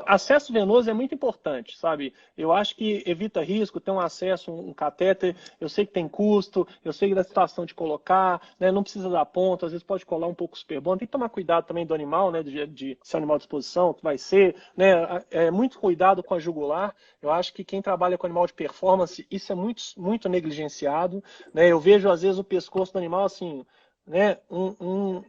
acesso venoso é muito importante, sabe? Eu acho que evita risco, ter um acesso, um catéter, eu sei que tem custo, eu sei da situação de colocar, né? Não precisa dar ponto, às vezes pode colar um pouco super bom. Tem que tomar cuidado também do animal, né? De se é um animal de exposição, que vai ser, né? Muito cuidado com a jugular. Eu acho que quem trabalha com animal de performance, isso é muito, muito negligenciado, né? Eu vejo às vezes o pescoço do animal assim, né? Um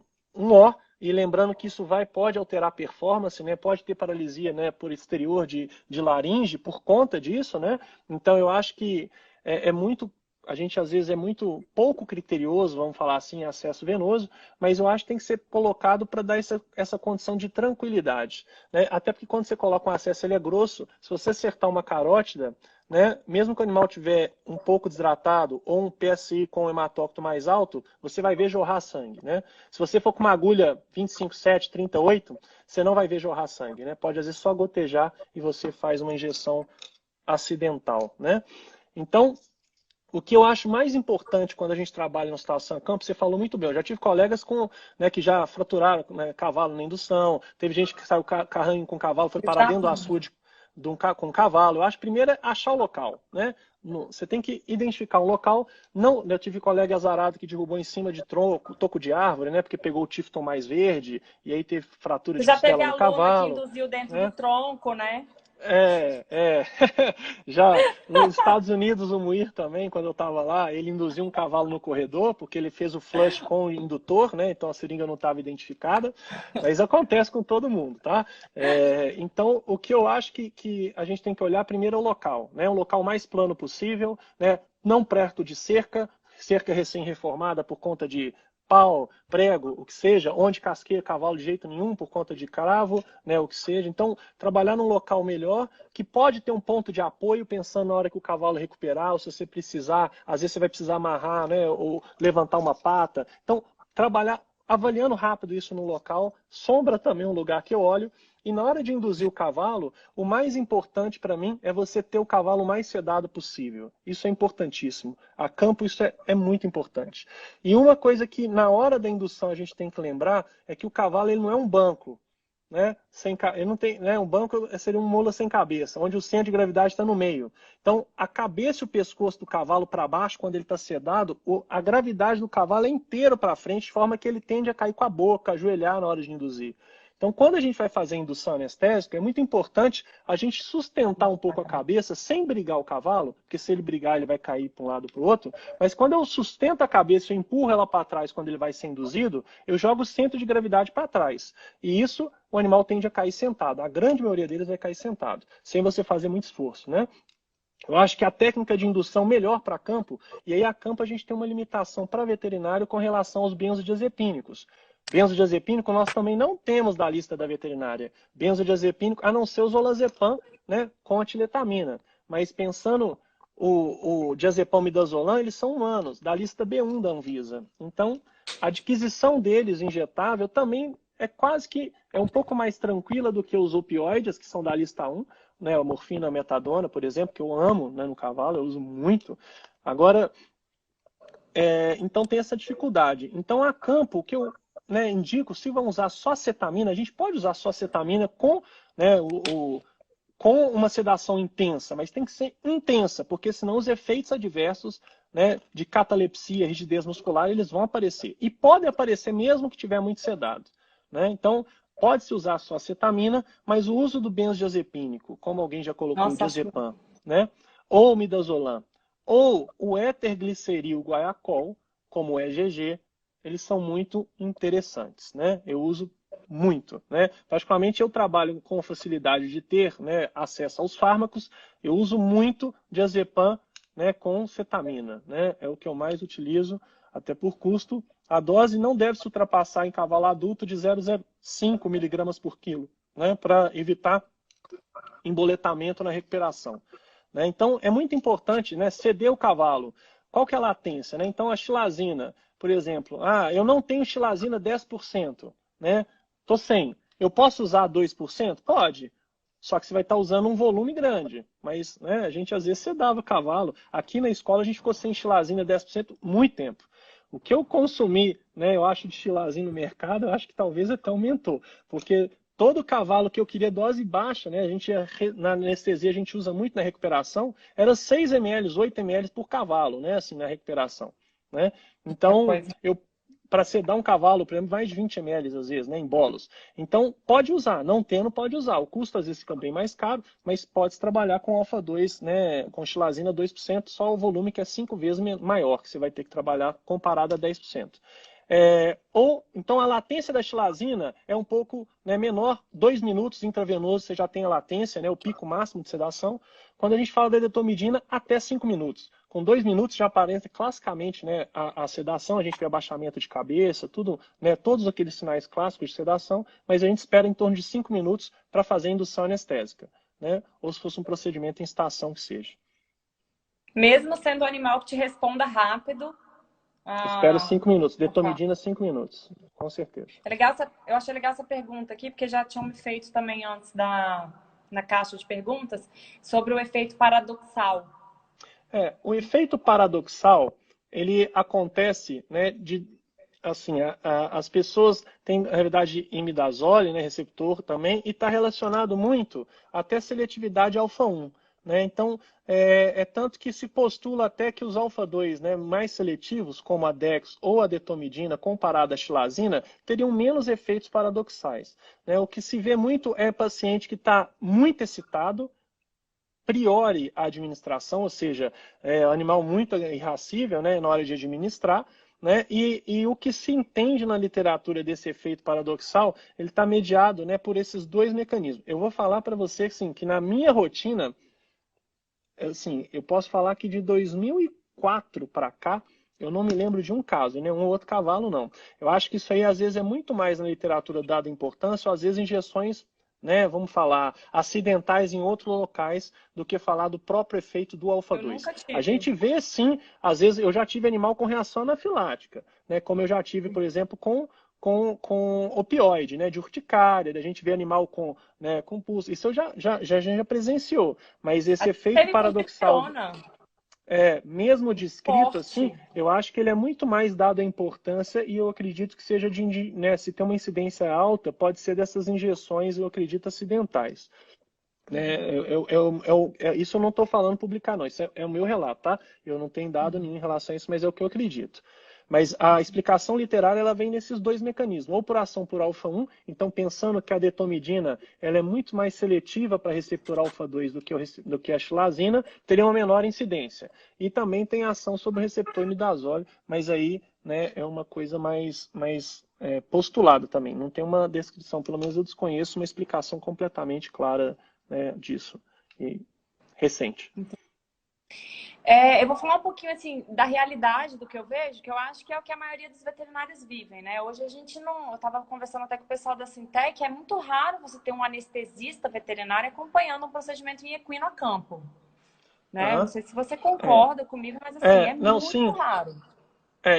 ó. E lembrando que isso pode alterar a performance, né? Pode ter paralisia, né, por exterior de laringe por conta disso, né? Então eu acho que é muito a gente às vezes é muito pouco criterioso, vamos falar assim, em acesso venoso, mas eu acho que tem que ser colocado para dar essa condição de tranquilidade, né? Até porque quando você coloca um acesso, ele é grosso, se você acertar uma carótida, né, mesmo que o animal tiver um pouco desidratado ou um PSI com hematócrito mais alto, você vai ver jorrar sangue, né? Se você for com uma agulha 25/7, 38, você não vai ver jorrar sangue, né? Pode às vezes só gotejar e você faz uma injeção acidental, né? Então, o que eu acho mais importante quando a gente trabalha no situação em campo, você falou muito bem, eu já tive colegas né, que já fraturaram, né, cavalo na indução, teve gente que saiu carranho com cavalo, foi parar dentro do açude com um cavalo. Eu acho que primeiro é achar o local, né? Você tem que identificar um local. Não, eu tive colega azarado que derrubou em cima de toco de árvore, né? Porque pegou o tifton mais verde e aí teve fratura de Já teve costela no aluna que cavalo, induziu dentro do né? tronco, né? É. Já nos Estados Unidos, o Muir também, quando eu estava lá, ele induziu um cavalo no corredor, porque ele fez o flush com o indutor, né? Então a seringa não estava identificada, mas acontece com todo mundo, tá? Então, o que eu acho que a gente tem que olhar primeiro é o local, né? O local mais plano possível, né? Não perto de cerca recém-reformada por conta de pau, prego, o que seja, onde casqueia cavalo de jeito nenhum por conta de cravo, né, o que seja. Então, trabalhar num local melhor, que pode ter um ponto de apoio, pensando na hora que o cavalo recuperar, ou se você precisar, às vezes você vai precisar amarrar, né, ou levantar uma pata. Então, trabalhar avaliando rápido isso no local. Sombra também é um lugar que eu olho. E na hora de induzir o cavalo, o mais importante para mim é você ter o cavalo mais sedado possível. Isso é importantíssimo. A campo isso é muito importante. E uma coisa que na hora da indução a gente tem que lembrar é que o cavalo ele não é um banco, né? Ele não tem, né? Um banco seria um mula sem cabeça, onde o centro de gravidade está no meio. Então, a cabeça e o pescoço do cavalo para baixo, quando ele está sedado, a gravidade do cavalo é inteira para frente, de forma que ele tende a cair com a boca, ajoelhar na hora de induzir. Então, quando a gente vai fazer a indução anestésica, é muito importante a gente sustentar um pouco a cabeça sem brigar o cavalo, porque se ele brigar, ele vai cair para um lado para o outro. Mas quando eu sustento a cabeça e empurro ela para trás quando ele vai ser induzido, eu jogo o centro de gravidade para trás. E isso, o animal tende a cair sentado. A grande maioria deles vai cair sentado, sem você fazer muito esforço, né? Eu acho que a técnica de indução melhor para campo, e aí a campo a gente tem uma limitação para veterinário com relação aos benzodiazepínicos. Benzodiazepínico nós também não temos da lista da veterinária. Benzodiazepínico, a não ser o Zolazepam, né, com a tiletamina. Mas pensando o diazepam e midazolam, eles são humanos, da lista B1 da Anvisa. Então, a adquisição deles injetável também é quase que um pouco mais tranquila do que os opioides, que são da lista 1, né, a morfina, a metadona, por exemplo, que eu amo, né, no cavalo, eu uso muito. Agora, então tem essa dificuldade. Então, a campo, o que eu, né, indico, se vão usar só cetamina, a gente pode usar só cetamina com, né, com uma sedação intensa, mas tem que ser intensa, porque senão os efeitos adversos, né, de catalepsia, rigidez muscular, eles vão aparecer. E podem aparecer mesmo que tiver muito sedado, né? Então, pode-se usar só cetamina, mas o uso do benzodiazepínico, como alguém já colocou, o Nossa, acho. diazepam, né, ou o midazolam, ou o étergliceril guaiacol, como o EGG, eles são muito interessantes, né? Eu uso muito, né? Particularmente eu trabalho com facilidade de ter, né, acesso aos fármacos, eu uso muito diazepam, né, com cetamina, né? É o que eu mais utilizo, até por custo. A dose não deve se ultrapassar em cavalo adulto de 0,05 miligramas por quilo, né, para evitar emboletamento na recuperação, né? Então, é muito importante, né, ceder o cavalo. Qual que é a latência, né? Então, a xilazina, por exemplo, eu não tenho xilazina 10%, né? Estou sem. Eu posso usar 2%? Pode. Só que você vai estar usando um volume grande. Mas, né, a gente às vezes sedava o cavalo. Aqui na escola a gente ficou sem xilazina 10% muito tempo. O que eu consumi, né, eu acho de xilazina no mercado, eu acho que talvez até aumentou. Porque todo cavalo que eu queria dose baixa, né, na anestesia a gente usa muito na recuperação, era 6 ml, 8 ml por cavalo, né, assim, na recuperação, né? Então, para sedar um cavalo, por exemplo, mais de 20 ml às vezes, né, em bolos. Então, pode usar, não tendo, pode usar. O custo às vezes fica bem mais caro, mas pode trabalhar com alfa-2, né, com xilazina 2%, só o volume que é 5 vezes maior, que você vai ter que trabalhar comparado a 10%. Então a latência da xilazina é um pouco, né, menor, 2 minutos intravenoso você já tem a latência, né, o pico máximo de sedação. Quando a gente fala da detomidina, até 5 minutos. Com 2 minutos já aparece classicamente, né, a sedação, a gente vê abaixamento de cabeça, tudo, né, todos aqueles sinais clássicos de sedação, mas a gente espera em torno de 5 minutos para fazer a indução anestésica, né, ou se fosse um procedimento em estação que seja. Mesmo sendo um animal que te responda rápido. Espero 5 minutos. Opa. Detomidina 5 minutos, com certeza. É legal eu achei legal essa pergunta aqui, porque já tinham me feito também antes na caixa de perguntas, sobre o efeito paradoxal. O efeito paradoxal, ele acontece, né, assim, as pessoas têm, na realidade, imidazole, né, receptor também, e está relacionado muito até a seletividade alfa-1. Né? Então, tanto que se postula até que os alfa-2, né, mais seletivos, como a Dex ou a detomidina, comparada à xilazina, teriam menos efeitos paradoxais. Né? O que se vê muito é paciente que está muito excitado, priori a administração, ou seja, um animal muito irracível, né, na hora de administrar, né, e o que se entende na literatura desse efeito paradoxal, ele está mediado, né, por esses dois mecanismos. Eu vou falar para você assim, que na minha rotina, assim, eu posso falar que de 2004 para cá, eu não me lembro de um caso, nenhum outro cavalo não. Eu acho que isso aí às vezes é muito mais na literatura dada importância, ou às vezes injeções, né, vamos falar, acidentais em outros locais, do que falar do próprio efeito do Eu alfa-2. nunca A tive. gente vê sim, às vezes eu já tive animal com reação anafilática, né, como eu já tive, por exemplo, com opioide, né, de urticária, a gente vê animal né, com pulso. Isso eu já presenciou, mas esse Até efeito teve com paradoxal interferona. mesmo descrito assim, Forte. eu acho que ele é muito mais dado a importância e eu acredito que seja né, se tem uma incidência alta, pode ser dessas injeções, eu acredito, acidentais. Né? Isso eu não estou falando publicar, não. Isso é o meu relato, tá? Eu não tenho dado nenhum em relação a isso, mas é o que eu acredito. Mas a explicação literária ela vem nesses dois mecanismos, ou por ação por alfa-1, então pensando que a detomidina ela é muito mais seletiva para receptor alfa-2 do que a xilazina, teria uma menor incidência. E também tem ação sobre o receptor imidazole, mas aí, né, é uma coisa mais postulada também. Não tem uma descrição, pelo menos eu desconheço uma explicação completamente clara, né, disso. E recente. Eu vou falar um pouquinho assim da realidade do que eu vejo, que eu acho que é o que a maioria dos veterinários vivem, né? Hoje a gente não. Eu estava conversando até com o pessoal da Sintec, é muito raro você ter um anestesista veterinário acompanhando um procedimento em equino a campo. Né? Não Uhum. sei se você concorda comigo, mas assim, é Não, muito sim. raro.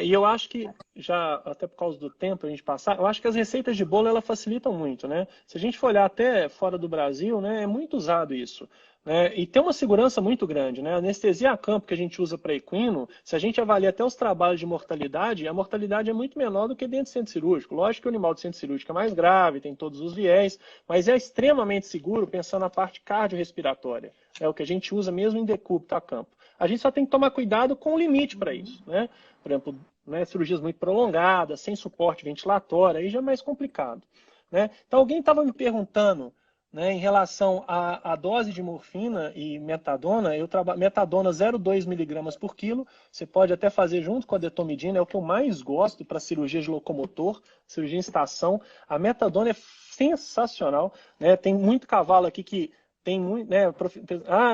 E eu acho que, já até por causa do tempo a gente passar, eu acho que as receitas de bolo ela facilitam muito, né? Se a gente for olhar até fora do Brasil, né, é muito usado isso. Né? E tem uma segurança muito grande, né? A anestesia a campo que a gente usa para equino, se a gente avalia até os trabalhos de mortalidade, a mortalidade é muito menor do que dentro do centro cirúrgico. Lógico que o animal do centro cirúrgico é mais grave, tem todos os viés, mas é extremamente seguro pensando na parte cardiorrespiratória. É o que a gente usa mesmo em decúbito a campo. A gente só tem que tomar cuidado com o limite para isso, né? Por exemplo, né, cirurgias muito prolongadas, sem suporte ventilatório, aí já é mais complicado. Né? Então, alguém estava me perguntando, né, em relação à dose de morfina e metadona, metadona 0,2 miligramas por quilo, você pode até fazer junto com a detomidina, é o que eu mais gosto para cirurgia de locomotor, cirurgia em estação. A metadona é sensacional, né? Tem muito cavalo aqui que tem muito, né,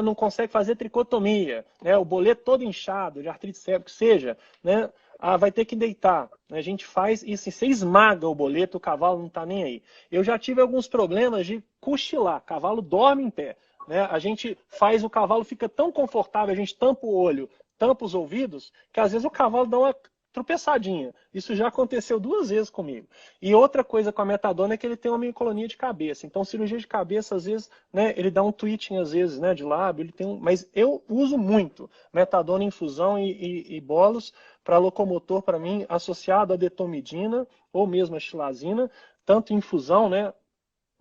não consegue fazer tricotomia, né, o boleto todo inchado, de artrite séptica, seja, né, vai ter que deitar. A gente faz e assim, você esmaga o boleto, o cavalo não está nem aí. Eu já tive alguns problemas de cochilar, cavalo dorme em pé. Né? A gente faz, o cavalo fica tão confortável, a gente tampa o olho, tampa os ouvidos, que às vezes o cavalo dá uma tropeçadinha. Isso já aconteceu 2 vezes comigo. E outra coisa com a metadona é que ele tem uma micolonia de cabeça. Então, cirurgia de cabeça, às vezes, né, ele dá um twitching, às vezes, né, de lábio. Ele tem mas eu uso muito metadona em infusão e bolos para locomotor, para mim, associado a detomidina ou mesmo a xilazina, tanto em infusão, né,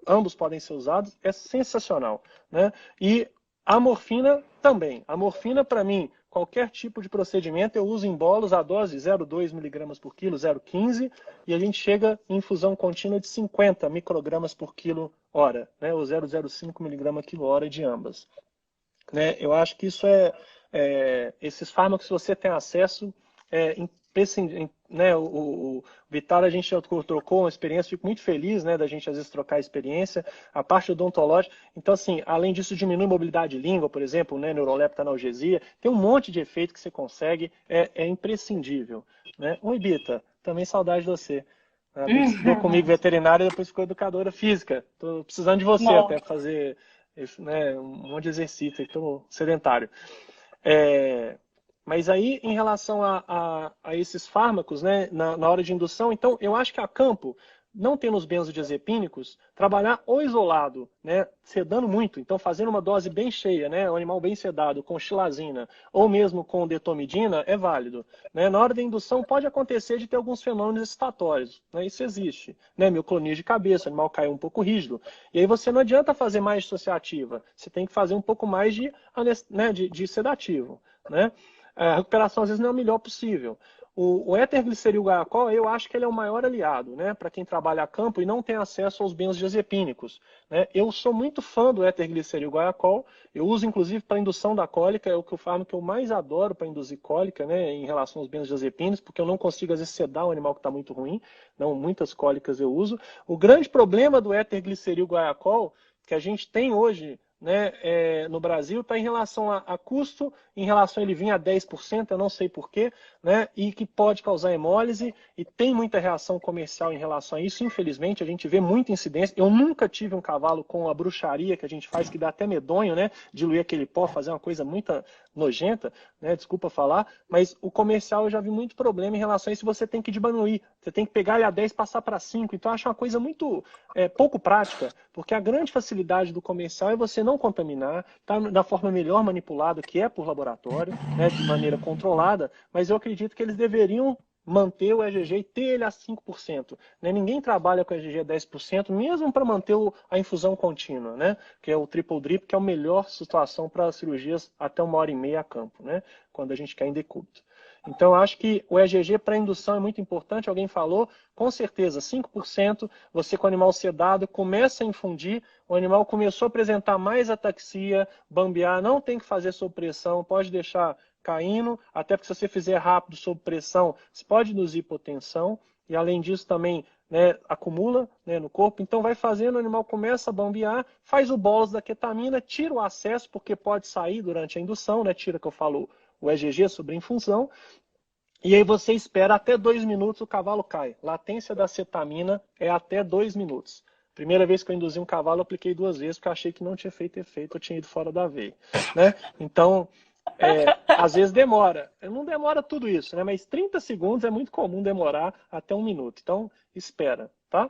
ambos podem ser usados, é sensacional. Né? E a morfina também. A morfina, para mim, qualquer tipo de procedimento, eu uso em bolos a dose 0,2 miligramas por quilo, 0,15, e a gente chega em infusão contínua de 50 microgramas por quilo hora, né? Ou 0,05 miligrama quilo hora de ambas. Né? Eu acho que isso esses fármacos, se você tem acesso, é né, o Vital, a gente já trocou uma experiência, fico muito feliz, né, da gente às vezes trocar experiência, a parte odontológica. Então, assim, além disso, diminui a mobilidade de língua, por exemplo, né, neuroleptalgia, tem um monte de efeito que você consegue, é imprescindível. Né? Oi, Bita, também saudade de você. A Bita estudou comigo veterinária e depois ficou educadora física. Estou precisando de você Bom, até fazer né, um monte de exercício, estou sedentário. É, mas aí, em relação a esses fármacos, né, na hora de indução, então, eu acho que a campo, não tendo os benzodiazepínicos, trabalhar ou isolado, né, sedando muito, então fazendo uma dose bem cheia, né, um animal bem sedado, com xilazina, ou mesmo com detomidina, é válido. Né? Na hora da indução, pode acontecer de ter alguns fenômenos excitatórios, né, isso existe. Né, mioclonia de cabeça, o animal caiu um pouco rígido. E aí você não adianta fazer mais dissociativa, você tem que fazer um pouco mais né, de sedativo. Né? A recuperação às vezes não é o melhor possível. O étergliceril guaiacol, eu acho que ele é o maior aliado, né, para quem trabalha a campo e não tem acesso aos benzodiazepínicos. Né? Eu sou muito fã do étergliceril guaiacol, eu uso inclusive para indução da cólica, é o que eu falo que eu mais adoro para induzir cólica, né, em relação aos benzodiazepínicos, porque eu não consigo às vezes sedar um animal que está muito ruim, não, muitas cólicas eu uso. O grande problema do étergliceril guaiacol que a gente tem hoje, né, no Brasil, está em relação a custo, em relação a ele vir a 10%, eu não sei porquê, né, e que pode causar hemólise, e tem muita reação comercial em relação a isso, infelizmente, a gente vê muita incidência. Eu nunca tive um cavalo com a bruxaria que a gente faz, que dá até medonho, né, diluir aquele pó, fazer uma coisa muito nojenta, né, desculpa falar, mas o comercial eu já vi muito problema em relação a isso, você tem que diminuir, você tem que pegar ele a 10 e passar para 5, então eu acho uma coisa muito pouco prática, porque a grande facilidade do comercial é você não contaminar, tá da forma melhor manipulada, que é por laboratório, né, de maneira controlada, mas eu acredito que eles deveriam manter o EGG e ter ele a 5%. Né? Ninguém trabalha com EGG a 10%, mesmo para manter a infusão contínua, né? Que é o triple drip, que é a melhor situação para cirurgias até 1h30 a campo, né? Quando a gente quer em decúbito. Então, eu acho que o EGG para indução é muito importante, alguém falou, com certeza, 5%, você com o animal sedado começa a infundir, o animal começou a apresentar mais ataxia, bambear, não tem que fazer sob pressão, pode deixar caindo, até porque se você fizer rápido sob pressão, você pode induzir hipotensão, e além disso também né, acumula né, no corpo, então vai fazendo, o animal começa a bambear, faz o bolus da ketamina, tira o acesso, porque pode sair durante a indução, né, tira que eu falo o EGG sobre a infusão, e aí você espera até 2 minutos, o cavalo cai. Latência da cetamina é até 2 minutos. Primeira vez que eu induzi um cavalo, eu apliquei 2 vezes, porque eu achei que não tinha feito efeito, eu tinha ido fora da veia. Né? Então, às vezes demora. Não demora tudo isso, né? Mas 30 segundos é muito comum demorar até 1 minuto. Então, espera, tá?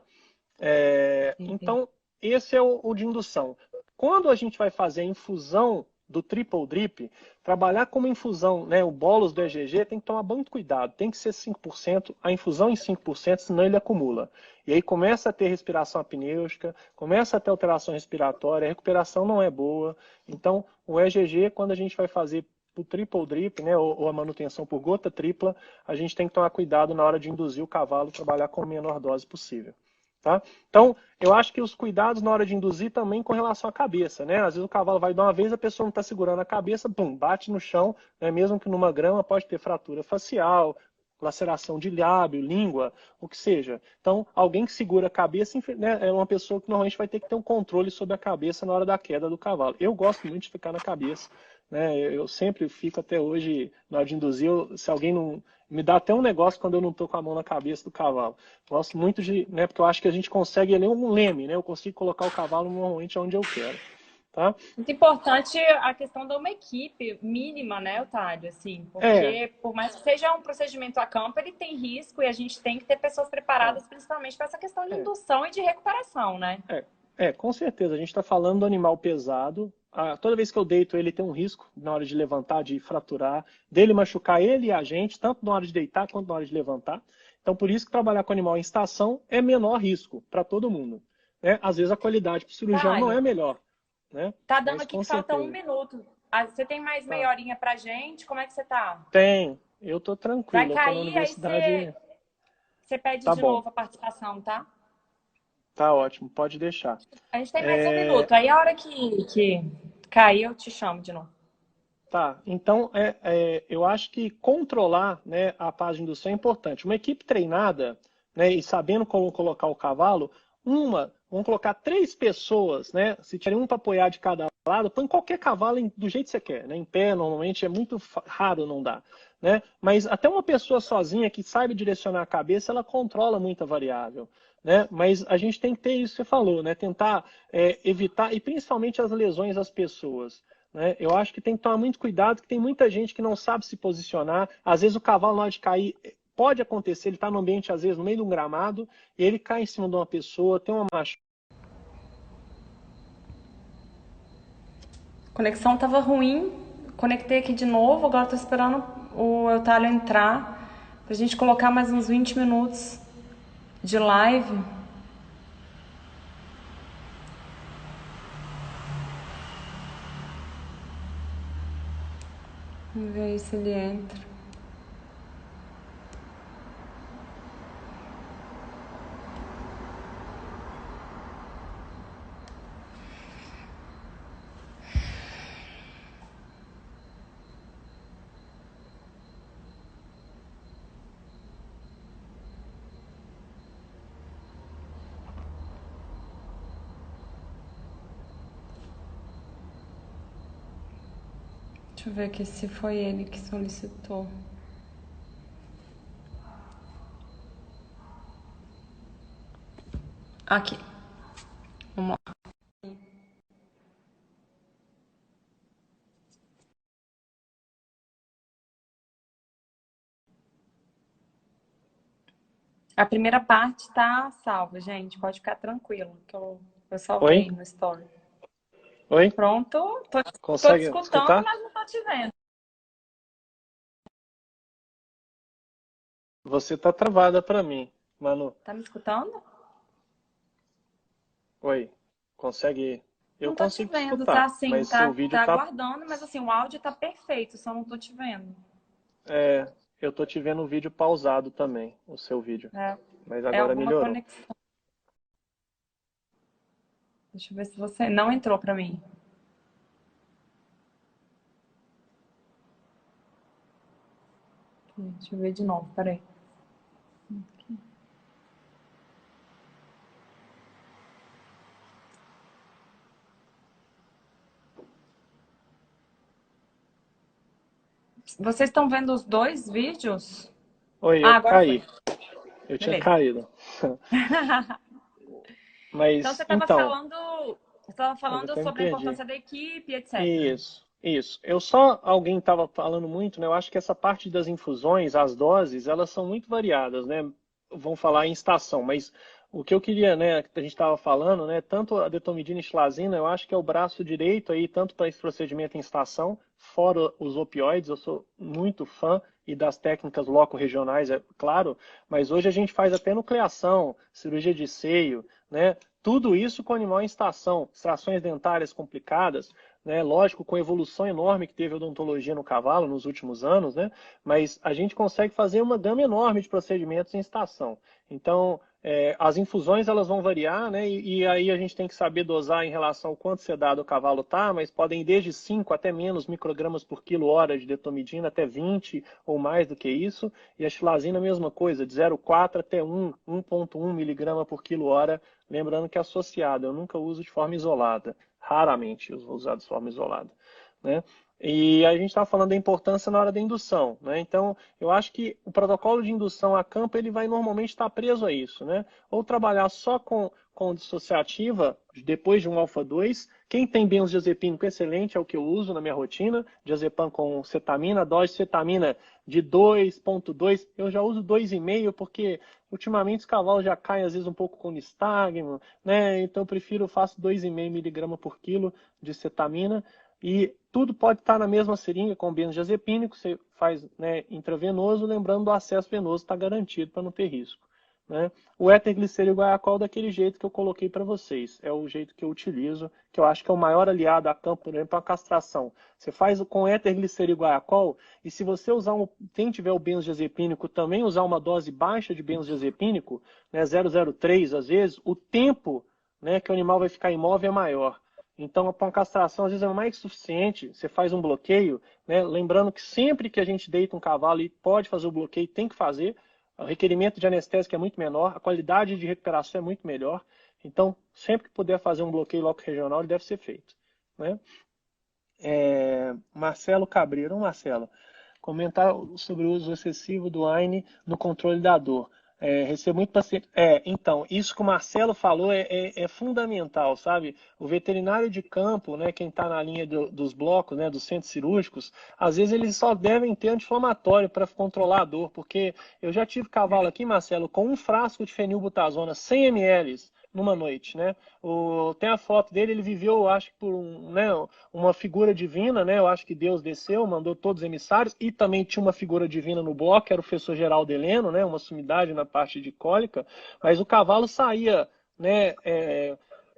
Então, esse é o de indução. Quando a gente vai fazer a infusão do triple drip, trabalhar como infusão, né, o bolus do EGG, tem que tomar muito cuidado. Tem que ser 5%, a infusão em 5%, senão ele acumula. E aí começa a ter respiração apnêutica, começa a ter alteração respiratória, a recuperação não é boa. Então, o EGG, quando a gente vai fazer o triple drip, né, ou a manutenção por gota tripla, a gente tem que tomar cuidado na hora de induzir o cavalo, trabalhar com a menor dose possível. Tá? Então, eu acho que os cuidados na hora de induzir também com relação à cabeça, né? Às vezes o cavalo vai dar uma vez, a pessoa não está segurando a cabeça, bum, bate no chão, né? Mesmo que numa grama pode ter fratura facial, laceração de lábio, língua, o que seja. Então, alguém que segura a cabeça né, é uma pessoa que normalmente vai ter que ter um controle sobre a cabeça na hora da queda do cavalo. Eu gosto muito de ficar na cabeça, né? Eu sempre fico até hoje, na hora de induzir, se alguém não... Me dá até um negócio quando eu não estou com a mão na cabeça do cavalo. Gosto muito de, né, porque eu acho que a gente consegue ele um leme, né? Eu consigo colocar o cavalo normalmente onde eu quero, tá? muito importante a questão de uma equipe mínima, né, Otário? Assim, É, porque por mais que seja um procedimento a campo, ele tem risco e a gente tem que ter pessoas é, preparadas, principalmente para essa questão de é, indução e de recuperação, né? com certeza. A gente está falando do animal pesado. Toda vez que eu deito ele tem um risco na hora de levantar, de fraturar, dele machucar ele e a gente, tanto na hora de deitar quanto na hora de levantar. Então, por isso que trabalhar com animal em estação é menor risco para todo mundo. Né? Às vezes a qualidade para o cirurgião não é Otário, melhor, né? tá dando Mas aqui com que falta um certeza. minuto. Ah, você tem mais Tá. meia horinha pra gente? Como é que você tá? Tem. Eu tô Vai tranquilo. Eu tô na cair, aí universidade. você pede Tá de bom. novo a participação, tá? Tá ótimo. Pode deixar. A gente tem mais um minuto. Aí a hora que cair, eu te chamo de novo. Tá, então eu acho que controlar, né, a paz de indução é importante. Uma equipe treinada, né, e sabendo como colocar o cavalo, vamos colocar 3 pessoas, né, se tiver um para apoiar de cada lado, põe qualquer cavalo do jeito que você quer, né, em pé normalmente é muito raro não dá, né, mas até uma pessoa sozinha que saiba direcionar a cabeça, ela controla muita variável, né, mas a gente tem que ter isso que você falou, né, tentar evitar, e principalmente as lesões das pessoas. Né? Eu acho que tem que tomar muito cuidado, que tem muita gente que não sabe se posicionar. Às vezes o cavalo, na hora de cair, pode acontecer, ele está no ambiente, às vezes, no meio de um gramado, e ele cai em cima de uma pessoa, tem uma machucada. A conexão estava ruim, conectei aqui de novo, agora estou esperando o Eutálio entrar pra gente colocar mais uns 20 minutos de live. Vamos ver aí se ele entra. Deixa eu ver aqui se foi ele que solicitou. Aqui. Vamos lá. A primeira parte tá salva, gente. Pode ficar tranquilo, que eu salvei Oi? no story. Oi? Pronto. Tô te Consegue escutando, escutar? mas não tô te vendo. Você está travada para mim, Manu. Tá me escutando? Oi? Consegue? Eu Não tô te consigo te vendo, tá escutar, assim, mas o tá, vídeo tá tá. aguardando, mas assim, o áudio tá perfeito, só não tô te vendo. Eu tô te vendo o vídeo pausado também, o seu vídeo. É, Mas é agora alguma melhorou. conexão. Deixa eu ver se você não entrou pra mim. Deixa eu ver de novo, peraí. Vocês estão vendo os dois vídeos? Oi, eu Ah, agora foi. caí. Eu tinha Beleza. caído. Então você Mas, estava então, falando, você estava eu falando até me sobre a perdi. importância da equipe, etc. Isso, isso. Alguém estava falando muito, né? Eu acho que essa parte das infusões, as doses, elas são muito variadas, né? Vão falar em estação, mas o que eu queria, né, que a gente estava falando, né, tanto a detomidina e xilazina, eu acho que é o braço direito aí, tanto para esse procedimento em estação, fora os opioides, eu sou muito fã e das técnicas loco-regionais, é claro, mas hoje a gente faz até nucleação, cirurgia de seio, né? Tudo isso com animal em estação, extrações dentárias complicadas, né? Lógico, com a evolução enorme que teve a odontologia no cavalo nos últimos anos, né? Mas a gente consegue fazer uma gama enorme de procedimentos em estação. Então, as infusões elas vão variar, né? E aí a gente tem que saber dosar em relação ao quanto sedado o cavalo tá, mas podem ir desde 5 até menos microgramas por quilo hora de detomidina, até 20 ou mais do que isso. E a xilazina, a mesma coisa, de 0,4 até 1,1 miligrama por quilo hora. Lembrando que é associado, eu nunca uso de forma isolada. Raramente eu vou usar de forma isolada. Né? E a gente está falando da importância na hora da indução. Né? Então, eu acho que o protocolo de indução a campo ele vai normalmente estar preso a isso. Né? Ou trabalhar só com dissociativa, depois de um alfa-2. Quem tem benzodiazepínico excelente é o que eu uso na minha rotina. Diazepam com cetamina, dose de cetamina de 2,2. Eu já uso 2,5 porque ultimamente os cavalos já caem às vezes um pouco com nistagmo, né? Então eu prefiro, faço 2,5 miligramas por quilo de cetamina e tudo pode estar na mesma seringa com benzodiazepínico, você faz, né, intravenoso, lembrando do acesso venoso está garantido para não ter risco. Né? O éter-gliceril guaiacol daquele jeito que eu coloquei para vocês. É o jeito que eu utilizo, que eu acho que é o maior aliado a campo, por exemplo, a castração. Você faz com éter-gliceril guaiacol e se você usar, quem tiver o benzodiazepínico, também usar uma dose baixa de benzodiazepínico, né, 0,03 às vezes, o tempo, né, que o animal vai ficar imóvel é maior. Então, para uma castração, às vezes é mais que suficiente. Você faz um bloqueio, né? Lembrando que sempre que a gente deita um cavalo e pode fazer o bloqueio, tem que fazer. O requerimento de anestésico é muito menor, a qualidade de recuperação é muito melhor. Então, sempre que puder fazer um bloqueio local regional, ele deve ser feito, né? Marcelo Cabreiro, Marcelo, comentar sobre o uso excessivo do AINE no controle da dor. Recebo muito paciente. Então, isso que o Marcelo falou é fundamental, sabe? O veterinário de campo, né, quem está na linha dos blocos, né, dos centros cirúrgicos, às vezes eles só devem ter anti-inflamatório para controlar a dor, porque eu já tive cavalo aqui, Marcelo, com um frasco de fenilbutazona, 100 ml, numa noite, né? Tem a foto dele, ele viveu, acho que por né, uma figura divina, né? Eu acho que Deus desceu, mandou todos os emissários, e também tinha uma figura divina no bloco, que era o professor Geraldo Heleno, né? Uma sumidade na parte de cólica, mas o cavalo saía, né?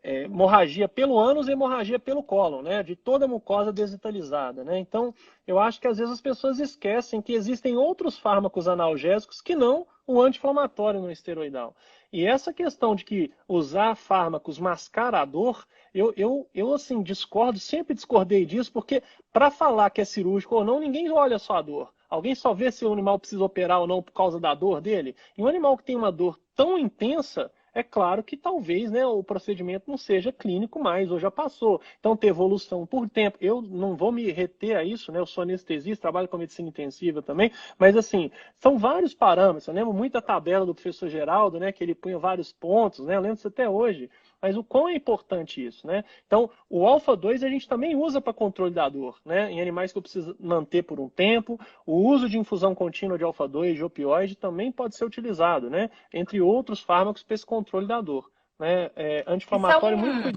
Hemorragia pelo ânus e hemorragia pelo cólon, né? De toda a mucosa desvitalizada, né? Então, eu acho que às vezes as pessoas esquecem que existem outros fármacos analgésicos que não o anti-inflamatório no esteroidal. E essa questão de que usar fármacos mascara a dor, eu assim, discordo, sempre discordei disso, porque para falar que é cirúrgico ou não, ninguém olha só a dor. Alguém só vê se o animal precisa operar ou não por causa da dor dele. E um animal que tem uma dor tão intensa, é claro que talvez, né, o procedimento não seja clínico mais, ou já passou. Então, ter evolução por tempo. Eu não vou me reter a isso, né? Eu sou anestesista, trabalho com medicina intensiva também, mas assim, são vários parâmetros. Eu lembro muito da tabela do professor Geraldo, né, que ele punha vários pontos, né? Eu lembro isso até hoje. Mas o quão é importante isso, né? Então, o alfa-2 a gente também usa para controle da dor, né? Em animais que eu preciso manter por um tempo. O uso de infusão contínua de alfa-2, de opioide, também pode ser utilizado, né? Entre outros fármacos para esse controle da dor, né? Isso é Anti-inflamatório, um.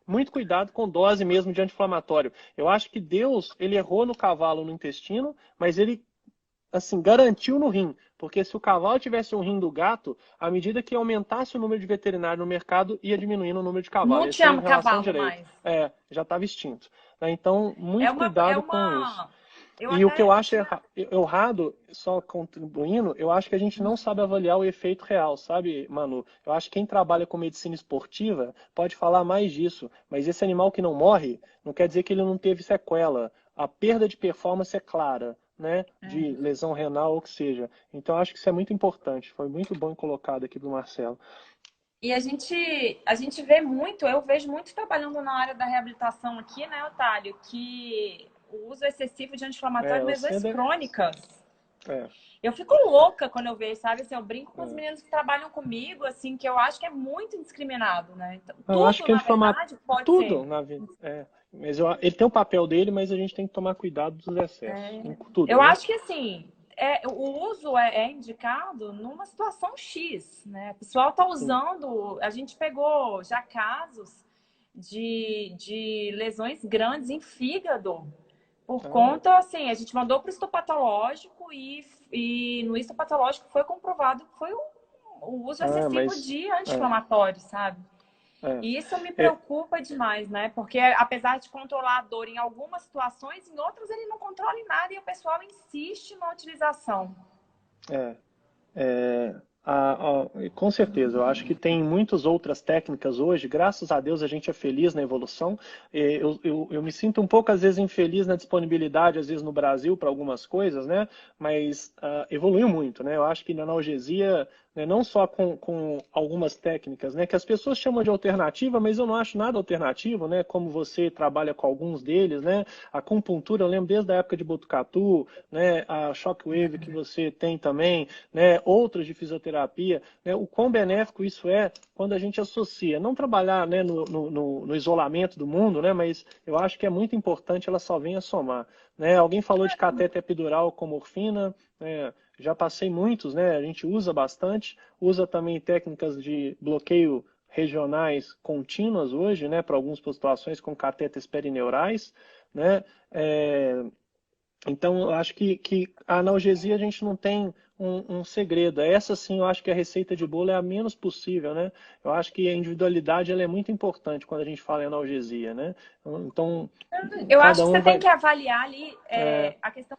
muito cuidado com dose mesmo de anti-inflamatório. Eu acho que Deus, ele errou no cavalo, no intestino, mas ele assim, garantiu no rim. Porque se o cavalo tivesse um rim do gato, à medida que aumentasse o número de veterinário no mercado, ia diminuindo o número de cavalos. Não Ia ser tinha relação cavalo direta. mais. Já estava extinto. Né? Então, É muito uma. É cuidado com isso. uma. Eu E o que eu até acho tinha. errado, só contribuindo, eu acho que a gente não sabe avaliar o efeito real, sabe, Manu? Eu acho que quem trabalha com medicina esportiva pode falar mais disso, mas esse animal que não morre, não quer dizer que ele não teve sequela. A perda de performance é clara, né? De lesão renal ou que seja. Então, eu acho que isso é muito importante. Foi muito bom colocado aqui do Marcelo. E a gente vê muito, eu vejo muito trabalhando na área da reabilitação aqui, né, Otálio, que o uso excessivo de anti-inflamatório em O lesões Sender, crônicas. é, Eu fico louca quando eu vejo, sabe? Assim, eu brinco com os é. meninos que trabalham comigo, assim, que eu acho que é muito indiscriminado, né? Então, Eu acho tudo, que na anti-inflamatório, verdade, pode tudo ser. na vida. Mas ele tem o papel dele, mas a gente tem que tomar cuidado dos excessos. Em tudo, Eu né? acho que, assim, o uso é indicado numa situação X, né? O pessoal está Sim. usando... A gente pegou já casos de lesões grandes em fígado. Por Ah, conta, assim, a gente mandou para o histopatológico e no histopatológico foi comprovado que foi o uso excessivo mas de é, anti-inflamatório, sabe? é, E isso me é, preocupa demais, né? Porque apesar de controlar a dor em algumas situações, em outras ele não controla em nada e o pessoal insiste na utilização. é. Com certeza, eu acho que tem muitas outras técnicas hoje. Graças a Deus a gente é feliz na evolução. Eu me sinto um pouco, às vezes, infeliz na disponibilidade, às vezes, no Brasil para algumas coisas, né? Mas evoluiu muito, né? Eu acho que na analgesia, né, não só com algumas técnicas, né, que as pessoas chamam de alternativa, mas eu não acho nada alternativo, né? Como você trabalha com alguns deles, né? A acupuntura, eu lembro desde a época de Botucatu, né? A shockwave que você tem também, né? Outras de fisioterapia, né? O quão benéfico isso é quando a gente associa. Não trabalhar, né, no isolamento do mundo, né? Mas eu acho que é muito importante, ela só vem a somar. Né? Alguém falou de catéter epidural com morfina, né? Já passei muitos, né? A gente usa bastante, usa também técnicas de bloqueio regionais contínuas hoje, né? Para algumas situações com catéteres perineurais, né? É, então, eu acho que a analgesia a gente não tem um segredo. Essa sim, eu acho que a receita de bolo é a menos possível, né? Eu acho que a individualidade ela é muito importante quando a gente fala em analgesia, né? Então, Eu acho cada que um você tem vai. que avaliar ali É, a questão,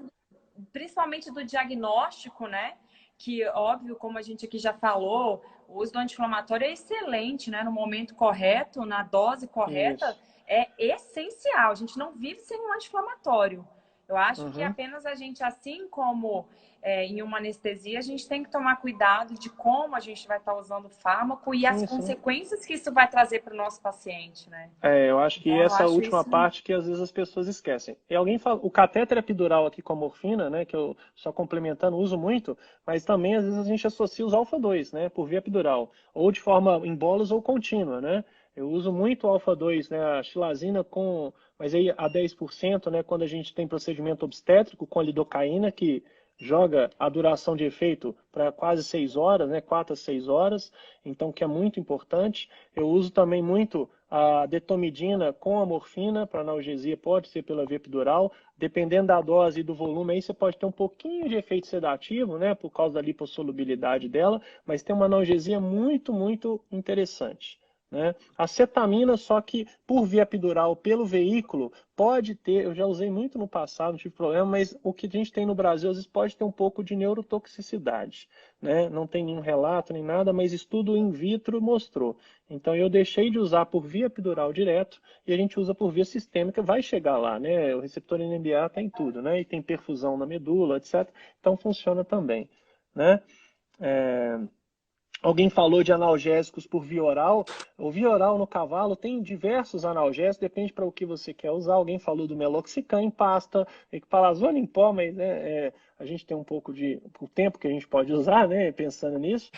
principalmente do diagnóstico, né? Que, óbvio, como a gente aqui já falou, o uso do anti-inflamatório é excelente, né? No momento correto, na dose correta, isso. é essencial. A gente não vive sem um anti-inflamatório. Eu acho que Uhum. apenas a gente, assim como em uma anestesia, a gente tem que tomar cuidado de como a gente vai estar usando o fármaco e as Sim, sim. consequências que isso vai trazer para o nosso paciente, né? É, eu acho que Então, eu essa acho última isso. parte que às vezes as pessoas esquecem. E alguém fala, o catéter epidural aqui com a morfina, né, que eu só complementando uso muito, mas também às vezes a gente associa os alfa-2, né, por via epidural, ou de forma em bolos ou contínua, né? Eu uso muito o alfa-2, né, a xilazina com, mas aí a 10%, né, quando a gente tem procedimento obstétrico com a lidocaína, que joga a duração de efeito para quase 6 horas, né, 4 a 6 horas, então que é muito importante. Eu uso também muito a detomidina com a morfina para analgesia, pode ser pela via epidural. Dependendo da dose e do volume, aí você pode ter um pouquinho de efeito sedativo, né, por causa da lipossolubilidade dela, mas tem uma analgesia muito, muito interessante. Né? A cetamina, só que por via epidural, pelo veículo, pode ter, eu já usei muito no passado, não tive problema, mas o que a gente tem no Brasil, às vezes pode ter um pouco de neurotoxicidade. Né? Não tem nenhum relato nem nada, mas estudo in vitro mostrou. Então eu deixei de usar por via epidural direto e a gente usa por via sistêmica, vai chegar lá, né? O receptor NMDA está em tudo, né? E tem perfusão na medula, etc. Então funciona também, né? É... Alguém falou de analgésicos por via oral. O via oral no cavalo tem diversos analgésicos, depende para o que você quer usar. Alguém falou do meloxicam em pasta, equipalazona em pó, mas né, a gente tem um pouco de o tempo que a gente pode usar, né, pensando nisso.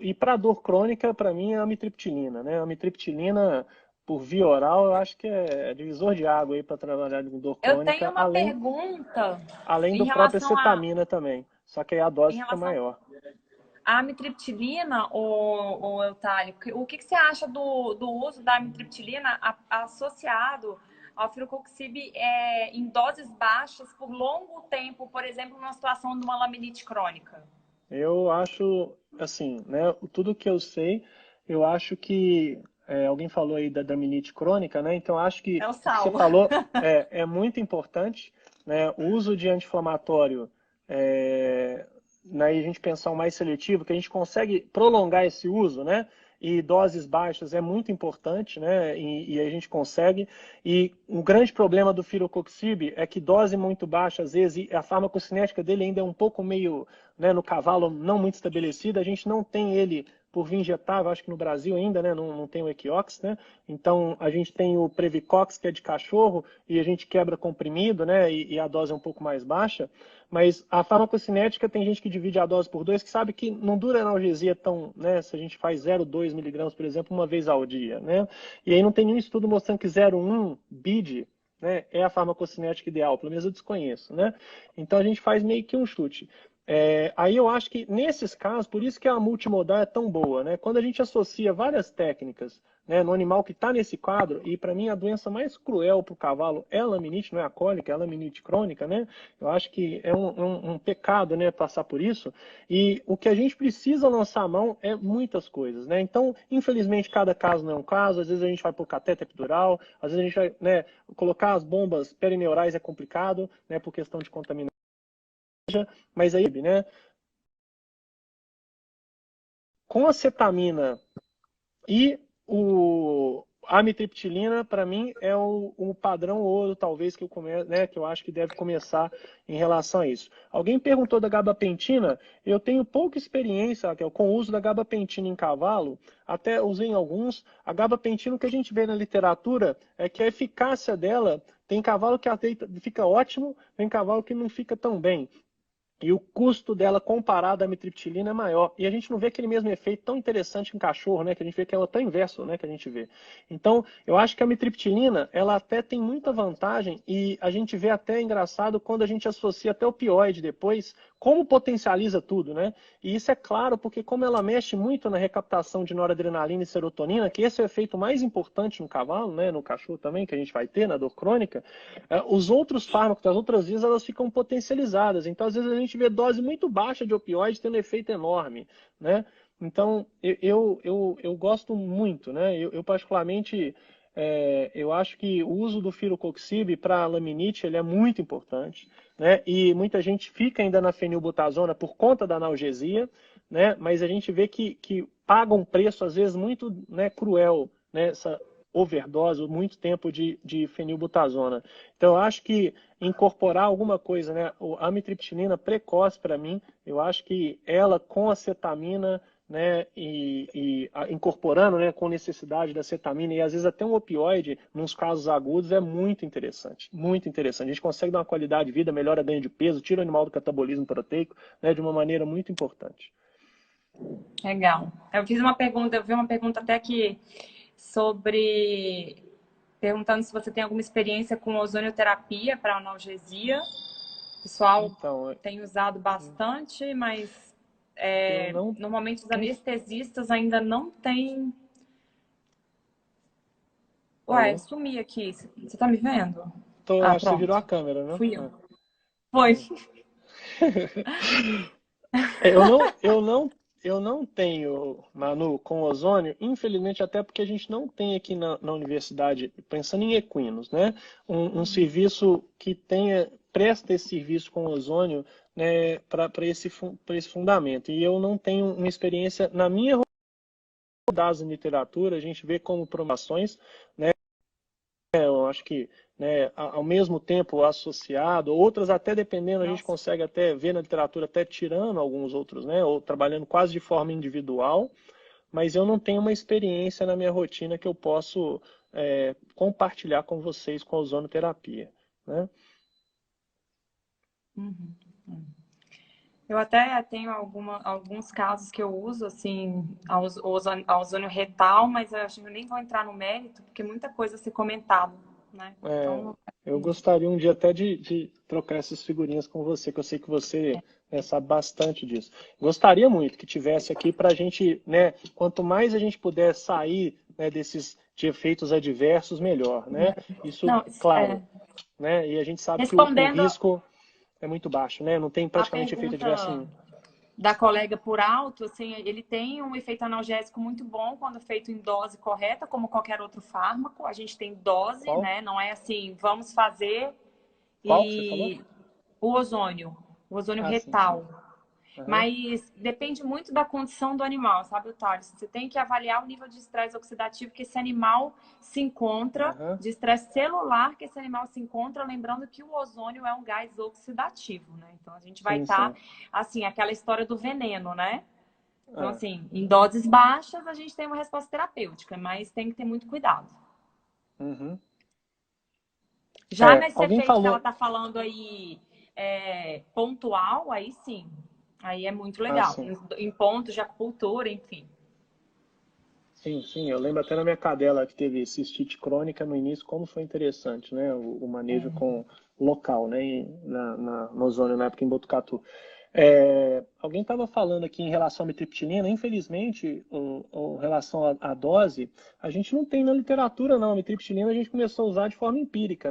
E para dor crônica, para mim, é a amitriptilina. Né? A amitriptilina por via oral, eu acho que é divisor de água aí para trabalhar com dor Eu tenho crônica, uma pergunta além em do próprio relação a, cetamina também. Só que aí a em dose fica relação maior. à amitriptilina, ou Eutálio. O que você acha do uso da amitriptilina associado ao firocoxib em doses baixas por longo tempo, por exemplo, numa situação de uma laminite crônica? Eu acho, assim, né, tudo que eu sei, eu acho que, alguém falou aí da minite crônica, né, então eu acho que É o o que você sal. falou é muito importante, né, o uso de anti-inflamatório, né, e a gente pensar o mais seletivo, que a gente consegue prolongar esse uso, né, e doses baixas é muito importante, né, e a gente consegue, e o grande problema do firocoxib é que dose muito baixa, às vezes, e a farmacocinética dele ainda é um pouco meio, né, no cavalo não muito estabelecida, a gente não tem ele por via injetável, acho que no Brasil ainda, né, não tem o Equiox, né, então a gente tem o Previcox, que é de cachorro, e a gente quebra comprimido, né, e a dose é um pouco mais baixa, mas a farmacocinética tem gente que divide a dose por dois, que sabe que não dura analgesia tão, né, se a gente faz 0,2 miligramas, por exemplo, uma vez ao dia, né, e aí não tem nenhum estudo mostrando que 0,1 BID, né, é a farmacocinética ideal, pelo menos eu desconheço, né, então a gente faz meio que um chute. Aí eu acho que nesses casos, por isso que a multimodal é tão boa, né? Quando a gente associa várias técnicas, né, no animal que está nesse quadro, e para mim a doença mais cruel para o cavalo é a laminite, não é a cólica, é a laminite crônica, né? Eu acho que é um pecado, né, passar por isso. E o que a gente precisa lançar a mão é muitas coisas, né? Então, infelizmente, cada caso não é um caso. Às vezes a gente vai por cateter epidural, às vezes a gente vai, né, colocar as bombas perineurais é complicado, né, por questão de contaminação. Mas aí, né, com a cetamina e a amitriptilina, para mim, é o padrão ouro, talvez, né, que eu acho que deve começar em relação a isso. Alguém perguntou da gabapentina. Eu tenho pouca experiência, Raquel, com o uso da gabapentina em cavalo. Até usei em alguns. A gabapentina, o que a gente vê na literatura é que a eficácia dela, tem cavalo que fica ótimo, tem cavalo que não fica tão bem. E o custo dela comparado à amitriptilina é maior. E a gente não vê aquele mesmo efeito tão interessante em cachorro, né? Que a gente vê que ela tão inverso, né? Que a gente vê. Então, eu acho que a amitriptilina, ela até tem muita vantagem e a gente vê até engraçado quando a gente associa até opioide depois, como potencializa tudo, né? E isso é claro porque como ela mexe muito na recaptação de noradrenalina e serotonina, que esse é o efeito mais importante no cavalo, né? No cachorro também, que a gente vai ter na dor crônica, os outros fármacos, as outras vias, elas ficam potencializadas. Então, às vezes, a gente vê dose muito baixa de opioide tendo efeito enorme, né? Então, eu gosto muito, né? Eu particularmente, eu acho que o uso do firocoxib para laminite, ele é muito importante, né? E muita gente fica ainda na fenilbutazona por conta da analgesia, né? Mas a gente vê que paga um preço, às vezes, muito, né, cruel, né? overdose ou muito tempo de fenilbutazona. Então, eu acho que incorporar alguma coisa, né? A amitriptilina precoce para mim, eu acho que ela com acetamina, né, incorporando, né, com necessidade da cetamina e às vezes até um opioide, nos casos agudos, é muito interessante. Muito interessante. A gente consegue dar uma qualidade de vida, melhora ganho de peso, tira o animal do catabolismo proteico, né, de uma maneira muito importante. Legal. Eu fiz uma pergunta, eu vi uma pergunta até aqui sobre perguntando se você tem alguma experiência com ozonioterapia para analgesia. O pessoal Então, tem usado bastante, mas não, normalmente os anestesistas ainda não têm. Ué, alô? sumi aqui. Você tá me vendo? Então, Ah, acho que você virou pronto. a câmera, né? Fui eu. Foi. Eu não tenho, Manu, com ozônio, infelizmente, até porque a gente não tem aqui na universidade, pensando em equinos, né? Um serviço que presta esse serviço com ozônio, né, para esse fundamento. E eu não tenho uma experiência na minha rodada em literatura, a gente vê como promoções, né? Eu acho que, né, ao mesmo tempo associado, outras até dependendo, a gente Nossa. consegue até ver na literatura até tirando alguns outros, né, ou trabalhando quase de forma individual, mas eu não tenho uma experiência na minha rotina que eu posso compartilhar com vocês com a ozonoterapia, né? Uhum. Eu até tenho alguns casos que eu uso, assim, a ozônio retal, mas eu acho que eu nem vou entrar no mérito, porque muita coisa a ser comentado, né? Então, Eu gostaria um dia até de trocar essas figurinhas com você, que eu sei que você sabe bastante disso. Gostaria muito que tivesse aqui para a gente, né, quanto mais a gente puder sair, né, de efeitos adversos, melhor, né? Isso, não, claro, né? E a gente sabe que o respondendo risco é muito baixo, né? Não tem a praticamente efeito adverso pergunta nenhum. da colega por alto, assim, ele tem um efeito analgésico muito bom quando feito em dose correta, como qualquer outro fármaco. A gente tem dose, Qual? né? Não é assim, vamos fazer Qual que você falou? e o ozônio Ah, sim, sim. retal. Aham. Mas depende muito da condição do animal, sabe, Thales? Você tem que avaliar o nível de estresse oxidativo que esse animal se encontra, Aham. de estresse celular que esse animal se encontra, lembrando que o ozônio é um gás oxidativo, né? Então a gente vai Sim, estar, sim. assim, aquela história do veneno, né? Então, Ah, assim, em doses baixas a gente tem uma resposta terapêutica, mas tem que ter muito cuidado. uhum. Já nesse Alguém efeito que ela falou. está falando aí, pontual, aí sim. Aí é muito Ah, legal. sim. Em pontos de acupuntura, enfim. Sim, sim, eu lembro até na minha cadela que teve cistite crônica no início, como foi interessante, né, o manejo com local, né, no ozônio, na época em Botucatu. Alguém estava falando aqui em relação à mitriptilina, infelizmente, em relação à dose, a gente não tem na literatura não, a mitriptilina a gente começou a usar de forma empírica.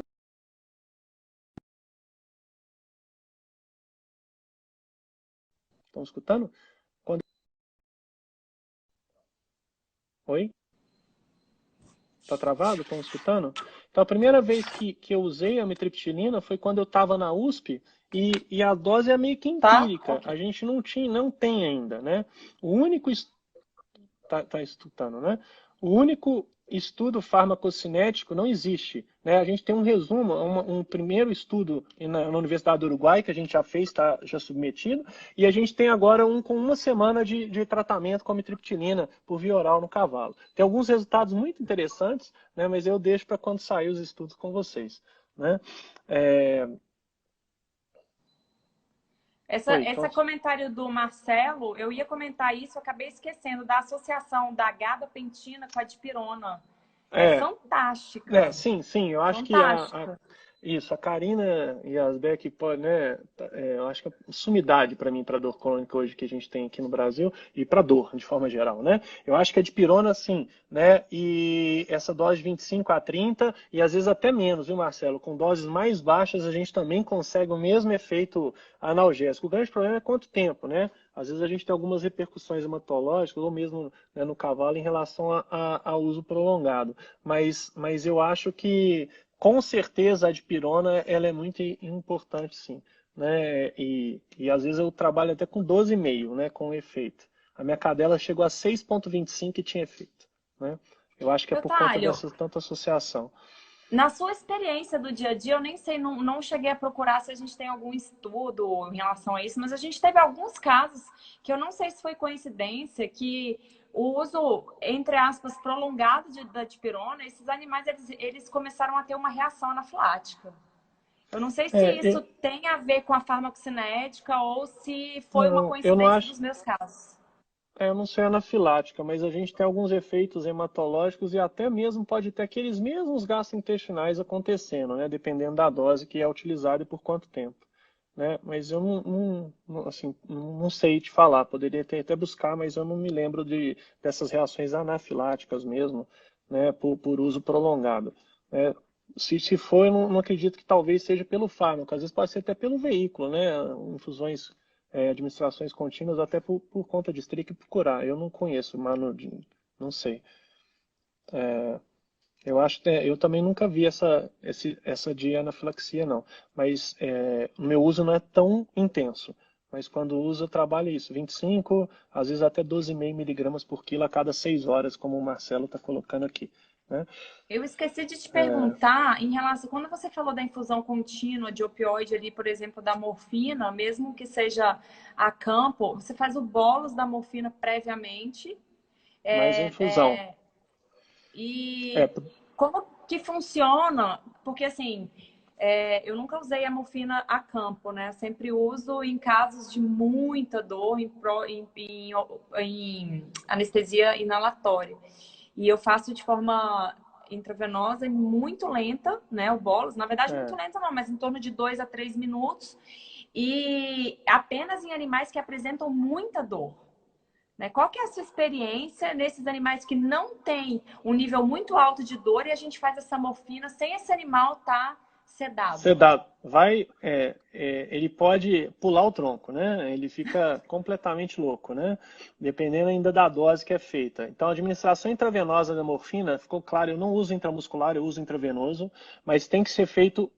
Estão escutando? Quando... Oi? Tá travado? Estão escutando? Então, a primeira vez que eu usei a mitriptilina foi quando eu estava na USP e a dose é meio que Tá? empírica. Ok. A gente não tem ainda, né? O único tá escutando, né? O único estudo farmacocinético não existe, né? A gente tem um resumo, um primeiro estudo na Universidade do Uruguai, que a gente já fez, está já submetido, e a gente tem agora um com uma semana de tratamento com amitriptilina por via oral no cavalo. Tem alguns resultados muito interessantes, né? Mas eu deixo para quando sair os estudos com vocês, né? É... Oi, Esse então... comentário do Marcelo, eu ia comentar isso, eu acabei esquecendo, da associação da gabapentina com a dipirona. É É, fantástica. sim, sim, eu acho que Fantástica. isso, a Karina e a Asbeck, pode, né, eu acho que é sumidade para mim, para dor crônica hoje que a gente tem aqui no Brasil, e para dor, de forma geral, né? Eu acho que é de pirona, sim, né? E essa dose de 25 a 30, e às vezes até menos, viu, Marcelo? Com doses mais baixas, a gente também consegue o mesmo efeito analgésico. O grande problema é quanto tempo, né? Às vezes a gente tem algumas repercussões hematológicas, ou mesmo, né, no cavalo, em relação ao uso prolongado. Mas eu acho que, com certeza, a dipirona ela é muito importante, sim. Né? E às vezes eu trabalho até com 12,5, né, com efeito. A minha cadela chegou a 6,25 e tinha efeito. Né? Eu acho que é por conta Eutálio, dessa tanta associação. na sua experiência do dia a dia, eu nem sei, não cheguei a procurar se a gente tem algum estudo em relação a isso, mas a gente teve alguns casos que eu não sei se foi coincidência, que o uso, entre aspas, prolongado da dipirona, esses animais, eles começaram a ter uma reação anafilática. Eu não sei se É, isso tem a ver com a farmacocinética ou se foi uma não, eu não coincidência acho. dos meus casos. Eu não sou anafilática, mas a gente tem alguns efeitos hematológicos e até mesmo pode ter aqueles mesmos gastrointestinais acontecendo, né? Dependendo da dose que é utilizada e por quanto tempo, né? Mas eu assim, não sei te falar, poderia até buscar, mas eu não me lembro dessas reações anafiláticas mesmo, né? Por uso prolongado, né? Se for, eu não acredito que talvez seja pelo fármaco, às vezes pode ser até pelo veículo, né? Infusões administrações contínuas até por conta de estricto e procurar. Eu não conheço, mano, não sei. Eu acho que eu também nunca vi essa de anafilaxia, não. Mas o meu uso não é tão intenso. Mas quando uso, eu trabalho isso, 25, às vezes até 12,5 miligramas por quilo a cada 6 horas, como o Marcelo está colocando aqui. Né? Eu esqueci de te perguntar em relação, quando você falou da infusão contínua de opioide ali, por exemplo, da morfina, mesmo que seja a campo, você faz o bolus da morfina previamente, Mais a é, infusão. é, e É, como que funciona? Porque assim, eu nunca usei a morfina a campo, né? Eu sempre uso em casos de muita dor, em anestesia inalatória. E eu faço de forma intravenosa e muito lenta, né? O bolus, na verdade, muito é. lenta não, mas em torno de 2 a 3 minutos. E apenas em animais que apresentam muita dor. Né? Qual que é a sua experiência nesses animais que não têm um nível muito alto de dor e a gente faz essa morfina sem esse animal estar sedado? Sedado. Ele pode pular o tronco, né? Ele fica completamente louco, né? Dependendo ainda da dose que é feita. Então, a administração intravenosa da morfina, ficou claro, eu não uso intramuscular, eu uso intravenoso, mas tem que ser feito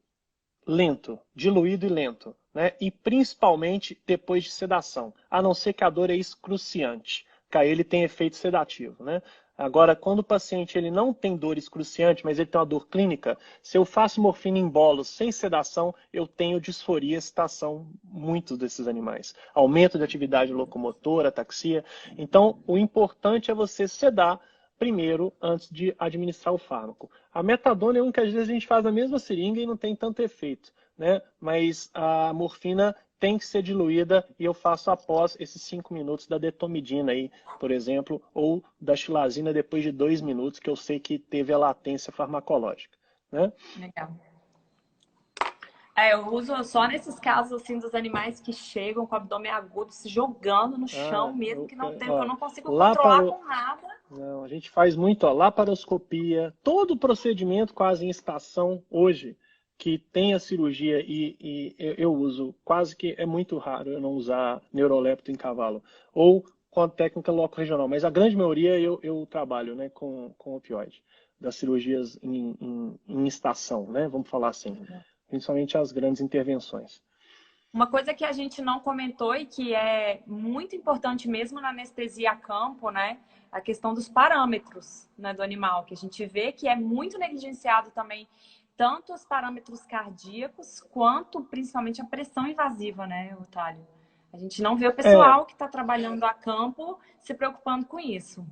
lento, diluído e lento, né? E principalmente depois de sedação, a não ser que a dor é excruciante, que aí ele tem efeito sedativo, né? Agora, quando o paciente ele não tem dor excruciante, mas ele tem uma dor clínica, se eu faço morfina em bolos sem sedação, eu tenho disforia e excitação, muitos desses animais. Aumento de atividade locomotora, ataxia. Então, o importante é você sedar primeiro antes de administrar o fármaco. A metadona é um que às vezes a gente faz na mesma seringa e não tem tanto efeito, né? Mas a morfina tem que ser diluída e eu faço após esses 5 minutos da detomidina aí, por exemplo, ou da xilazina depois de 2 minutos, que eu sei que teve a latência farmacológica, né? Legal. Eu uso só nesses casos assim dos animais que chegam com o abdômen agudo, se jogando no chão, mesmo que não tenha, que eu Ó, não consigo lá para controlar o, com nada. não, a gente faz muito, ó, laparoscopia, todo o procedimento quase em estação hoje que tem a cirurgia e eu uso, quase que é muito raro eu não usar neurolepto em cavalo, ou com a técnica loco-regional, mas a grande maioria eu trabalho, né, com opioide, das cirurgias em estação, né, vamos falar assim, principalmente as grandes intervenções. Uma coisa que a gente não comentou e que é muito importante mesmo na anestesia a campo, né? A questão dos parâmetros, né, do animal, que a gente vê que é muito negligenciado também, tanto os parâmetros cardíacos quanto principalmente a pressão invasiva, né, Otálio? A gente não vê o É, pessoal que está trabalhando a campo se preocupando com isso.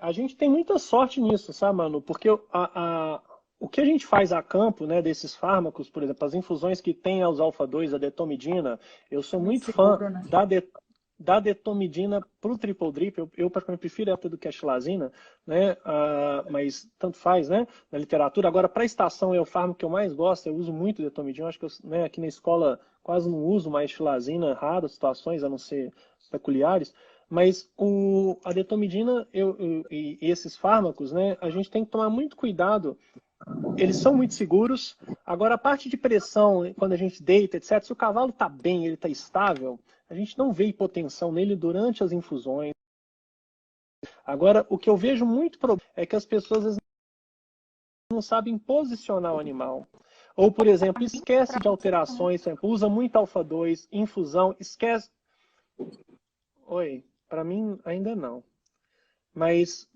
a gente tem muita sorte nisso, sabe, Manu? Porque o que a gente faz a campo, né, desses fármacos, por exemplo, as infusões que tem os alfa-2, a detomidina, eu sou Muito muito fã seguro, né? da detomidina para o triple drip. Eu particularmente prefiro ela do que a xilazina, né? Mas tanto faz, né? Na literatura. Agora, para estação é o fármaco que eu mais gosto, eu uso muito detomidina. Acho que né, aqui na escola quase não uso mais xilazina, raras situações, a não ser peculiares. Mas a detomidina e esses fármacos, né, a gente tem que tomar muito cuidado. Eles são muito seguros. Agora, a parte de pressão, quando a gente deita, etc., se o cavalo está bem, ele está estável, a gente não vê hipotensão nele durante as infusões. Agora, o que eu vejo muito problema é que as pessoas às vezes, não sabem posicionar o animal. Ou, por exemplo, esquece de alterações, por exemplo, usa muito alfa-2, infusão, esquece. Oi, para mim ainda não. Mas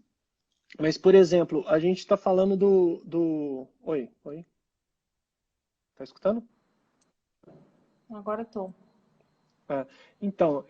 Mas, por exemplo, a gente está falando do... Oi, oi, tá escutando? Agora eu tô. É, então,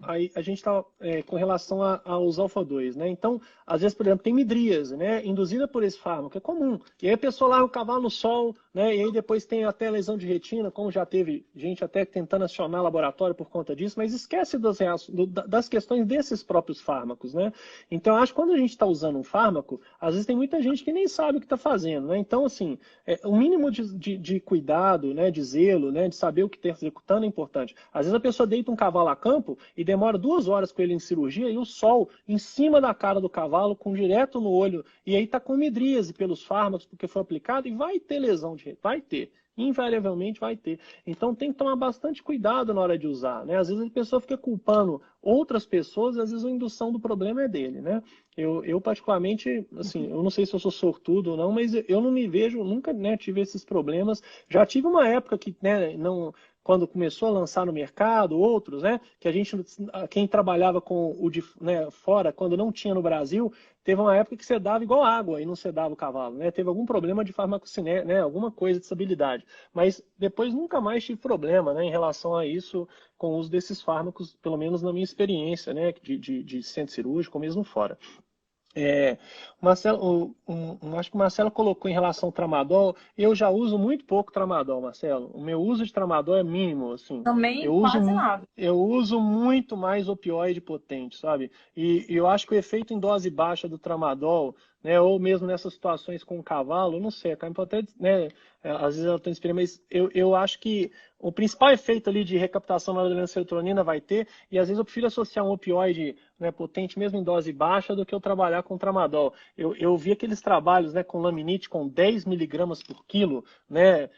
aí a gente está com relação aos alfa-2, né? Então, às vezes, por exemplo, tem midríase, né? Induzida por esse fármaco, é comum. E aí a pessoa larga o cavalo no sol, né? E aí depois tem até lesão de retina, como já teve gente até tentando acionar laboratório por conta disso, mas esquece das questões desses próprios fármacos, né? Então, eu acho que quando a gente está usando um fármaco, às vezes tem muita gente que nem sabe o que está fazendo, né? Então, assim, o mínimo de cuidado, né? De zelo, né? De saber o que está executando é importante. Às vezes a pessoa deita um cavalo a campo e demora 2 horas com ele em cirurgia e o sol em cima da cara do cavalo, com direto no olho, e aí está com midríase pelos fármacos, porque foi aplicado, e vai ter lesão de vai ter. Invariavelmente vai ter. Então tem que tomar bastante cuidado na hora de usar, né? Às vezes a pessoa fica culpando outras pessoas, às vezes a indução do problema é dele, né? Eu particularmente, assim, eu não sei se eu sou sortudo ou não, mas eu não me vejo, nunca, né, tive esses problemas. Já tive uma época que, né, não, quando começou a lançar no mercado, outros, né, que a gente, quem trabalhava com o de, né, fora, quando não tinha no Brasil, teve uma época que sedava igual água e não sedava o cavalo, né? Teve algum problema de farmacociné, né, alguma coisa de estabilidade. Mas depois nunca mais tive problema, né, em relação a isso com o uso desses fármacos, pelo menos na minha experiência, né, de centro cirúrgico, ou mesmo fora. É, acho que o Marcelo colocou em relação ao tramadol. Eu já uso muito pouco tramadol, Marcelo. O meu uso de tramadol é mínimo, assim. Também quase nada. Eu uso muito mais opioide potente, sabe? E eu acho que o efeito em dose baixa do tramadol, né, ou mesmo nessas situações com o cavalo, eu não sei, a Carmen pode até, né, às vezes ela tem experiência, mas eu acho que o principal efeito ali de recaptação da noradrenalina serotonina vai ter, e às vezes eu prefiro associar um opioide, né, potente, mesmo em dose baixa, do que eu trabalhar com tramadol. Eu vi aqueles trabalhos, né, com laminite com 10 miligramas por quilo, né,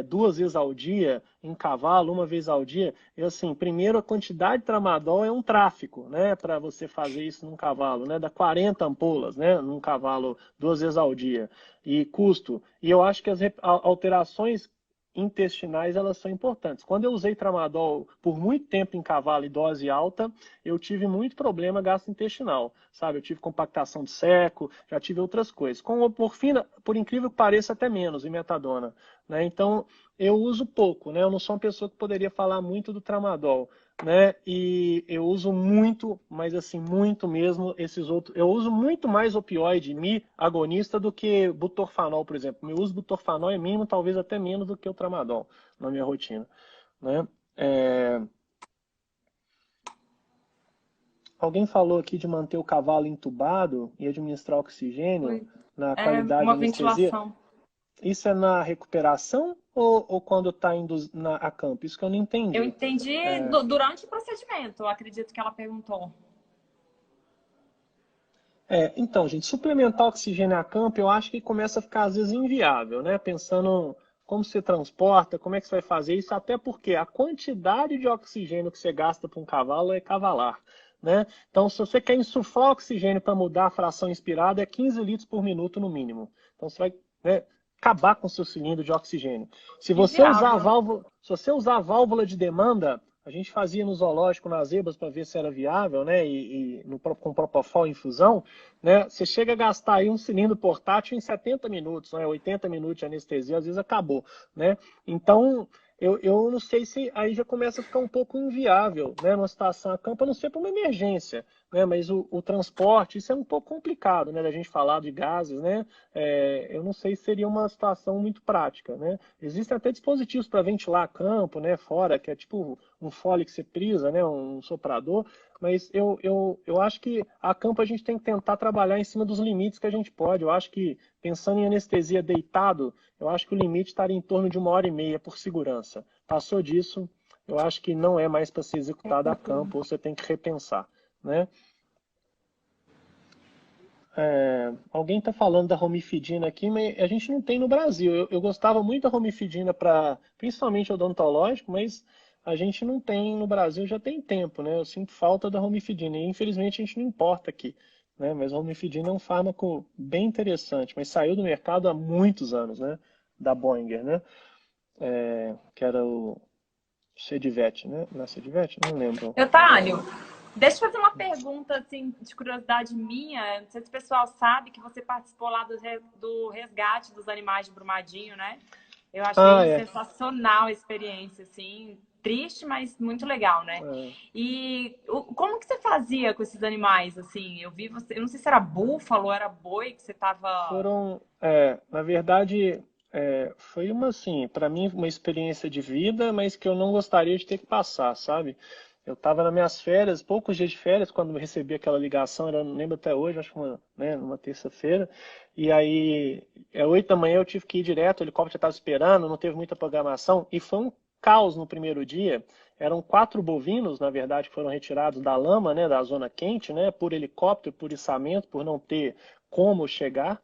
2 vezes ao dia, em cavalo, 1 vez ao dia. E assim, primeiro, a quantidade de tramadol é um tráfico, né, para você fazer isso num cavalo, né, dá 40 ampolas, né, num cavalo 2 vezes ao dia. E custo. E eu acho que as alterações intestinais elas são importantes. Quando eu usei tramadol por muito tempo em cavalo e dose alta, eu tive muito problema gastrointestinal, sabe? Eu tive compactação de seco, já tive outras coisas. Com a morfina, por incrível que pareça, até menos, e metadona, né? Então, eu uso pouco, né? Eu não sou uma pessoa que poderia falar muito do tramadol, né? E eu uso muito, mas assim, muito mesmo, esses outros. Eu uso muito mais opioide mi agonista do que butorfanol, por exemplo. Meu uso de butorfanol é mínimo, talvez até menos do que o tramadol na minha rotina, né? É... Alguém falou aqui de manter o cavalo entubado e administrar oxigênio Foi. na É qualidade de uma anestesia. ventilação. Isso é na recuperação ou quando está indo a campo? Isso que eu não Eu entendi. entendi durante o procedimento, eu acredito que ela perguntou. Então, gente, suplementar oxigênio a campo, eu acho que começa a ficar às vezes inviável, né? Pensando como você transporta, como é que você vai fazer isso, até porque a quantidade de oxigênio que você gasta para um cavalo é cavalar, né? Então, se você quer insuflar oxigênio para mudar a fração inspirada, é 15 litros por minuto no mínimo. Então, você vai, né, acabar com o seu cilindro de oxigênio. Inviável. Se você usar a válvula de demanda, a gente fazia no zoológico, nas zebras, para ver se era viável, né? Com propofol em infusão, né? Você chega a gastar aí um cilindro portátil em 70 minutos, né? 80 minutos de anestesia, às vezes acabou, né? Então, eu não sei se aí já começa a ficar um pouco inviável, né? Numa situação a campo, a não ser para uma emergência, né? Mas o transporte, isso é um pouco complicado, né? Da gente falar de gases, né? Eu não sei se seria uma situação muito prática, né? Existem até dispositivos para ventilar a campo, né? Fora, que é tipo um fole que você prisa, né? Um soprador, mas eu acho que a campo a gente tem que tentar trabalhar em cima dos limites que a gente pode. Eu acho que, pensando em anestesia deitado, eu acho que o limite estaria em torno de 1 hora e meia por segurança. Passou disso, eu acho que não é mais para ser executado a campo, ou você tem que repensar, né? Alguém está falando da romifidina aqui, mas a gente não tem no Brasil. Eu gostava muito da romifidina para, principalmente odontológico, mas a gente não tem no Brasil já tem tempo, né? Eu sinto falta da romifidina e infelizmente a gente não importa aqui, né? Mas a romifidina é um fármaco bem interessante, mas saiu do mercado há muitos anos, né? Da Boehringer, né? Que era o Cedivet, né? Na Cedivet? Não lembro. Eutânio, Deixa eu fazer uma pergunta, assim, de curiosidade minha. Não sei se o pessoal sabe que você participou lá do resgate dos animais de Brumadinho, né? Eu Ah, achei é. sensacional a experiência, assim. Triste, mas muito legal, né? E como que você fazia com esses animais, assim? Eu vi você... Eu não sei se era búfalo ou era boi que você tava... Na verdade, foi uma, assim, para mim, uma experiência de vida, mas que eu não gostaria de ter que passar, sabe? Eu estava nas minhas férias, poucos dias de férias, quando eu recebi aquela ligação, eu não lembro até hoje, acho que numa terça-feira, e aí, 8 da manhã eu tive que ir direto, o helicóptero já estava esperando, não teve muita programação, e foi um caos no primeiro dia. Eram 4 bovinos, na verdade, que foram retirados da lama, né, da zona quente, né, por helicóptero, por içamento, por não ter como chegar.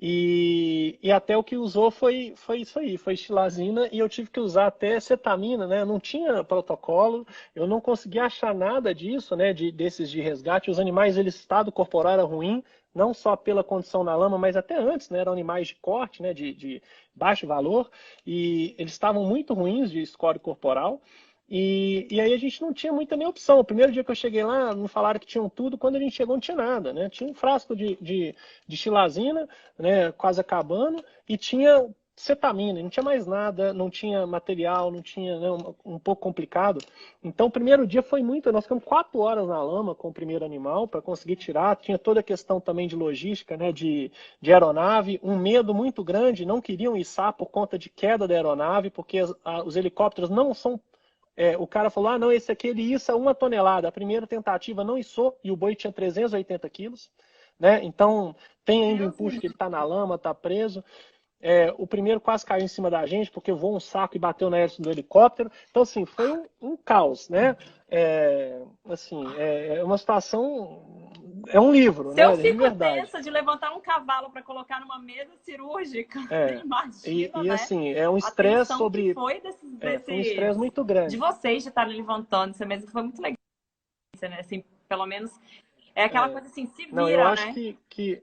E até o que usou foi isso aí, foi xilazina, e eu tive que usar até cetamina, né? Não tinha protocolo, eu não conseguia achar nada disso, né? Desses de resgate. Os animais, eles, estado corporal era ruim, não só pela condição na lama, mas até antes, né? Eram animais de corte, né? De baixo valor, e eles estavam muito ruins de score corporal. E aí a gente não tinha muita nem opção. O primeiro dia que eu cheguei lá, me falaram que tinham tudo, quando a gente chegou não tinha nada, né? Tinha um frasco de xilazina, né, quase acabando, e tinha cetamina, não tinha mais nada, não tinha material, não tinha, né, um pouco complicado. Então, o primeiro dia foi muito, nós ficamos 4 horas na lama com o primeiro animal para conseguir tirar, tinha toda a questão também de logística, né, de aeronave, um medo muito grande, não queriam içar por conta de queda da aeronave, porque os helicópteros não são o cara falou, não, esse aqui ele issa 1 tonelada. A primeira tentativa não içou e o boi tinha 380 quilos, né? Então tem ainda o Deus me empuxo que ele livre. está na lama, está preso. O primeiro quase caiu em cima da gente porque voou um saco e bateu na hélice do helicóptero. Então, assim, foi um caos, né? Assim, é uma situação, é um livro, Se eu né? De fico verdade. tensa de levantar um cavalo para colocar numa mesa cirúrgica, É, imagina, e né? assim, é um A estresse tensão que sobre. foi Foi um estresse muito de grande. vocês de estarem levantando, isso mesmo foi muito legal, né? Assim, pelo menos é aquela É, coisa assim, se não, eu vira, acho né? que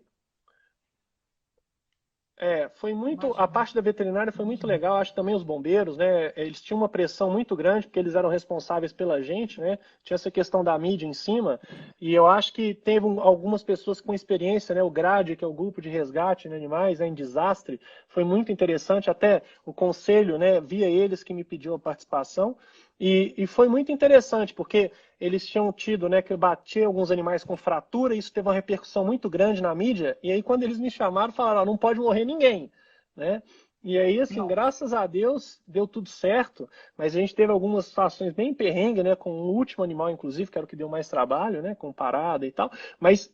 foi muito, a Imagina. parte da veterinária foi muito legal, acho que também os bombeiros, né, eles tinham uma pressão muito grande, porque eles eram responsáveis pela gente, né, tinha essa questão da mídia em cima, e eu acho que teve algumas pessoas com experiência, né, o GRADE, que é o Grupo de Resgate de Animais, né, em Desastre, foi muito interessante, até o conselho, né, via eles que me pediu a participação, e foi muito interessante, porque eles tinham tido, né, que eu bati alguns animais com fratura, e isso teve uma repercussão muito grande na mídia, e aí quando eles me chamaram, falaram, não pode morrer ninguém, né? E aí, assim, Não. graças a Deus, deu tudo certo, mas a gente teve algumas situações bem perrengue, né, com o último animal, inclusive, que era o que deu mais trabalho, né, com parada e tal, mas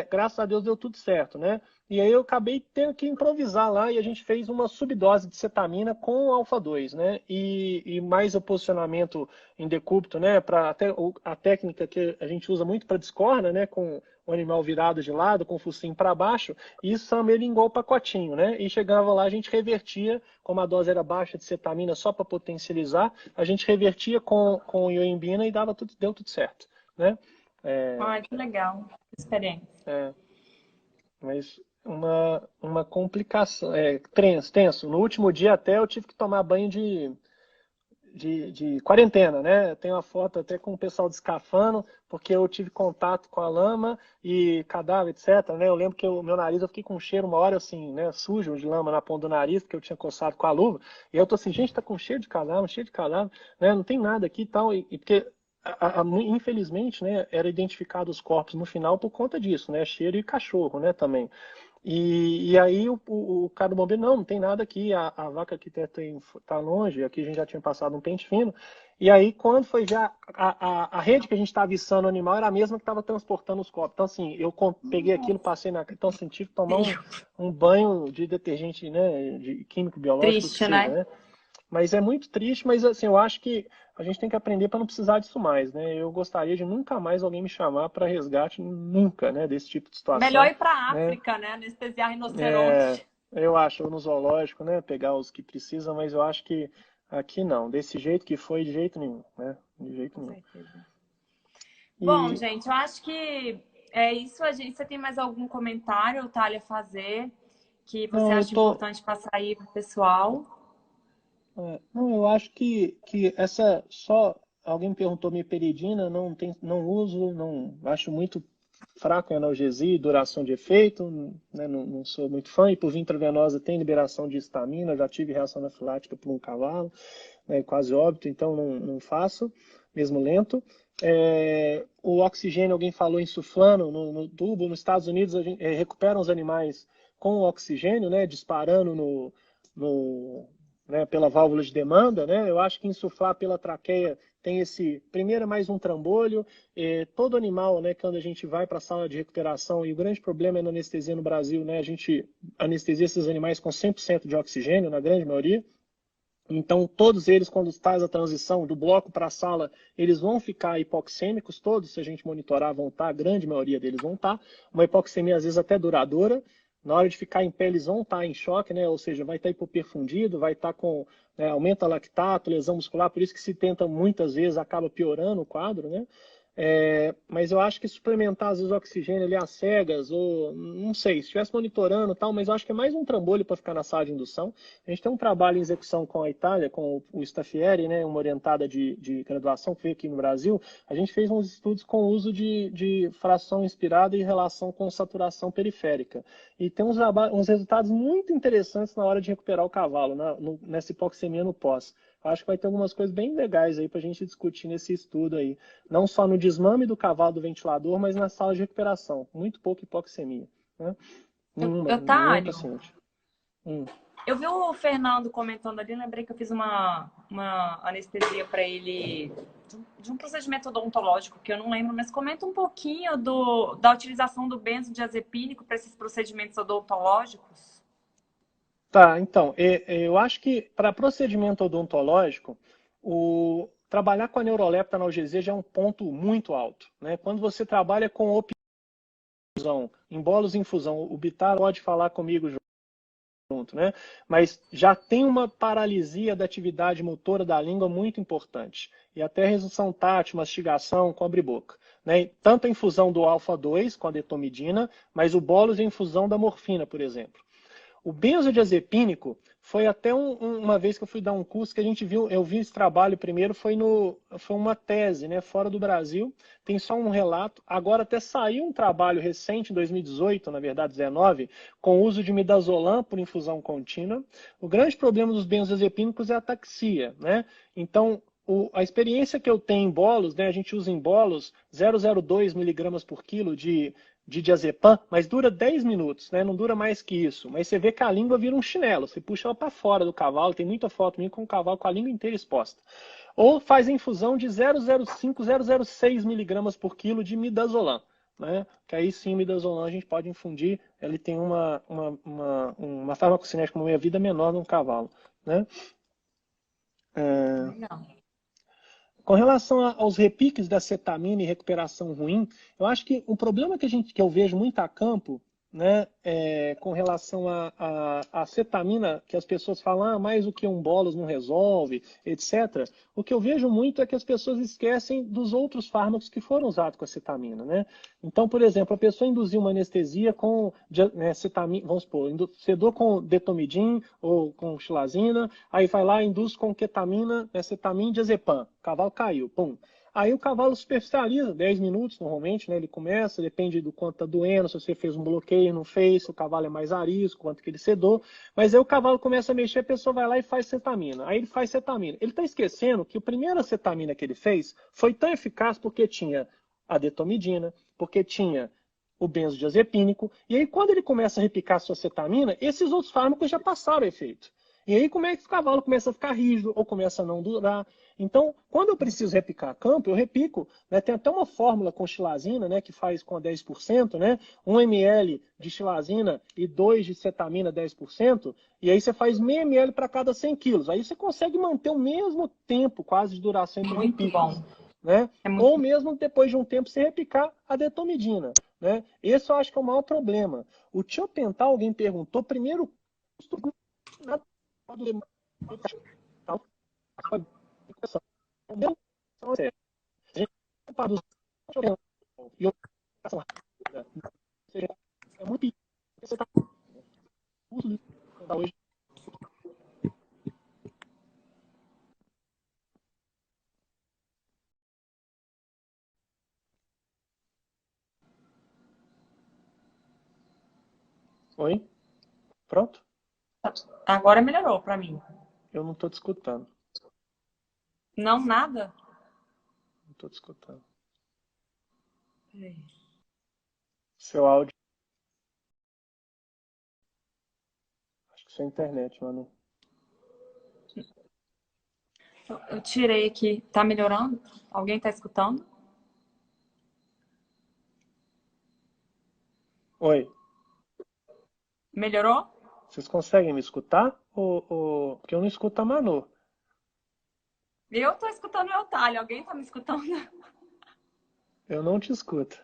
graças a Deus deu tudo certo, né? E aí eu acabei tendo que improvisar lá e a gente fez uma subdose de cetamina com alfa-2, né? E mais o posicionamento em decúbito, né? Para até a técnica que a gente usa muito para discorda, né? Com o animal virado de lado, com o focinho para baixo, e samelingou o pacotinho, né? E chegava lá, a gente revertia, como a dose era baixa de cetamina só para potencializar, a gente revertia com ioimbina e deu tudo certo, né? É, Ai, que legal. Que experiência. é, mas uma complicação, tenso. No último dia até eu tive que tomar banho de quarentena, né? Tem uma foto até com o pessoal de escafando, porque eu tive contato com a lama e cadáver, etc, né? Eu lembro que o meu nariz, eu fiquei com um cheiro uma hora assim, né? Sujo de lama na ponta do nariz, porque eu tinha coçado com a luva. E eu tô assim, gente, tá com cheiro de cadáver, né? Não tem nada aqui e tal. E porque, infelizmente, né? Era identificado os corpos no final por conta disso, né? Cheiro e cachorro, né? Também. E aí o cara do bombeiro, não tem nada aqui, a vaca aqui tá longe, aqui a gente já tinha passado um pente fino. E aí, quando foi ver a rede que a gente estava içando o animal, era a mesma que estava transportando os corpos. Então, assim, eu peguei aquilo, passei na. Então, assim, tive que tomar um banho de detergente, né, de químico biológico, que Triste, seja, né? né? Mas é muito triste, mas assim, eu acho que a gente tem que aprender para não precisar disso mais, né? Eu gostaria de nunca mais alguém me chamar para resgate, nunca, né, desse tipo de Melhor situação, ir para a né? África, né? Anestesiar É, rinoceronte. eu acho, no zoológico, né, pegar os que precisam, mas eu acho que aqui não, desse jeito que foi, de jeito nenhum, né? De jeito Com nenhum. certeza. Bom, E gente, eu acho que é isso. Você tem mais algum comentário, Thalia, a fazer que você não, eu acha tô, importante passar aí para o pessoal? não, eu acho que essa só alguém me perguntou miperidina, não uso, não acho muito fraco em analgesia e duração de efeito, né, não sou muito fã, e por via intravenosa tem liberação de histamina, já tive reação anafilática por um cavalo, né, quase óbito, então não faço, mesmo lento. O oxigênio, alguém falou insuflando no tubo, nos Estados Unidos recuperam os animais com o oxigênio, né, disparando né, pela válvula de demanda, né? Eu acho que insuflar pela traqueia tem esse, primeiro é mais um trambolho, todo animal, né, quando a gente vai para a sala de recuperação, e o grande problema é na anestesia no Brasil, né, a gente anestesia esses animais com 100% de oxigênio, na grande maioria, então todos eles, quando faz a transição do bloco para a sala, eles vão ficar hipoxêmicos, todos, se a gente monitorar, vão estar, a grande maioria deles vão estar, uma hipoxemia às vezes até duradoura, na hora de ficar em pé eles vão estar em choque, né? Ou seja, vai estar hipoperfundido, vai estar com, né, aumenta lactato, lesão muscular, por isso que se tenta muitas vezes, acaba piorando o quadro, né? Mas eu acho que suplementar às vezes o oxigênio ali às cegas, ou não sei, se estivesse monitorando e tal, mas eu acho que é mais um trambolho para ficar na sala de indução. A gente tem um trabalho em execução com a Itália, com o Staffieri, né, uma orientada de graduação que veio aqui no Brasil. A gente fez uns estudos com o uso de fração inspirada em relação com saturação periférica. E tem uns resultados muito interessantes na hora de recuperar o cavalo, nessa hipoxemia no pós. Acho que vai ter algumas coisas bem legais aí para a gente discutir nesse estudo aí. Não só no desmame do cavalo do ventilador, mas na sala de recuperação. Muito pouca hipoxemia, né? Nenhum Otávio, paciente. Hum. eu vi o Fernando comentando ali, lembrei que eu fiz uma anestesia para ele de um procedimento odontológico que eu não lembro, mas comenta um pouquinho da utilização do benzodiazepínico para esses procedimentos odontológicos. Tá, então, eu acho que para procedimento odontológico, trabalhar com a neurolepta analgesia já é um ponto muito alto, né? Quando você trabalha com infusão, em bolos infusão, o Bitar pode falar comigo junto, né? Mas já tem uma paralisia da atividade motora da língua muito importante. E até resolução tátil, mastigação, cobre-boca. Né? Tanto a infusão do alfa-2 com a detomidina, mas o bolos e a infusão da morfina, por exemplo. O benzodiazepínico foi até uma vez que eu fui dar um curso que a gente viu, eu vi esse trabalho primeiro, foi uma tese, né, fora do Brasil, tem só um relato. Agora até saiu um trabalho recente, em 2018, na verdade 19, com o uso de midazolam por infusão contínua. O grande problema dos benzodiazepínicos é a ataxia, né? Então, a experiência que eu tenho em bolos, né, a gente usa em bolos 0,02 miligramas por quilo de diazepam, mas dura 10 minutos, né? Não dura mais que isso. Mas você vê que a língua vira um chinelo, você puxa ela para fora do cavalo, tem muita foto minha com o cavalo com a língua inteira exposta. Ou faz a infusão de 0,05, 0,06 miligramas por quilo de midazolam, né? Que aí sim, o midazolam a gente pode infundir, ele tem uma farmacocinética, uma meia-vida menor num cavalo, né? Legal. Com relação aos repiques da cetamina e recuperação ruim, eu acho que o problema que eu vejo muito a campo, né, com relação à cetamina, que as pessoas falam, mais o que um bolos não resolve, etc. O que eu vejo muito é que as pessoas esquecem dos outros fármacos que foram usados com a cetamina, né? Então, por exemplo, a pessoa induziu uma anestesia com, né, cetamina, vamos supor, sedou com detomidin ou com xilazina, aí vai lá e induz com ketamina, né, cetamina e diazepam. O cavalo caiu, pum. Aí o cavalo superficializa, 10 minutos normalmente, né? Ele começa, depende do quanto está doendo, se você fez um bloqueio, não fez, se o cavalo é mais arisco, quanto que ele sedou. Mas aí o cavalo começa a mexer, a pessoa vai lá e faz cetamina. Aí ele faz cetamina. Ele está esquecendo que a primeira cetamina que ele fez foi tão eficaz porque tinha a detomidina, porque tinha o benzodiazepínico, e aí quando ele começa a repicar a sua cetamina, esses outros fármacos já passaram o efeito. E aí como é que o cavalo começa a ficar rígido ou começa a não durar? Então, quando eu preciso repicar campo, eu repico, né? Tem até uma fórmula com xilazina, né, que faz com a 10%, né? 1 ml de xilazina e 2 de cetamina 10%, e aí você faz meio ml para cada 100 quilos. Aí você consegue manter o mesmo tempo quase de duração entre Muito repicos, bom. né? É muito Ou mesmo depois de um tempo você repicar a detomidina, né? Esse eu acho que é o maior problema. O tiopental, alguém perguntou, primeiro, é muito hoje. Oi? Pronto? Agora melhorou pra mim. Eu não tô te escutando. Não, nada? Não tô te escutando. Peraí. Seu áudio. Acho que sua internet, mano. Eu tirei aqui. Tá melhorando? Alguém tá escutando? Oi. Melhorou? Vocês conseguem me escutar? Porque eu não escuto a Manu. Eu tô escutando o Eutalio. Alguém tá me escutando? Eu não te escuto.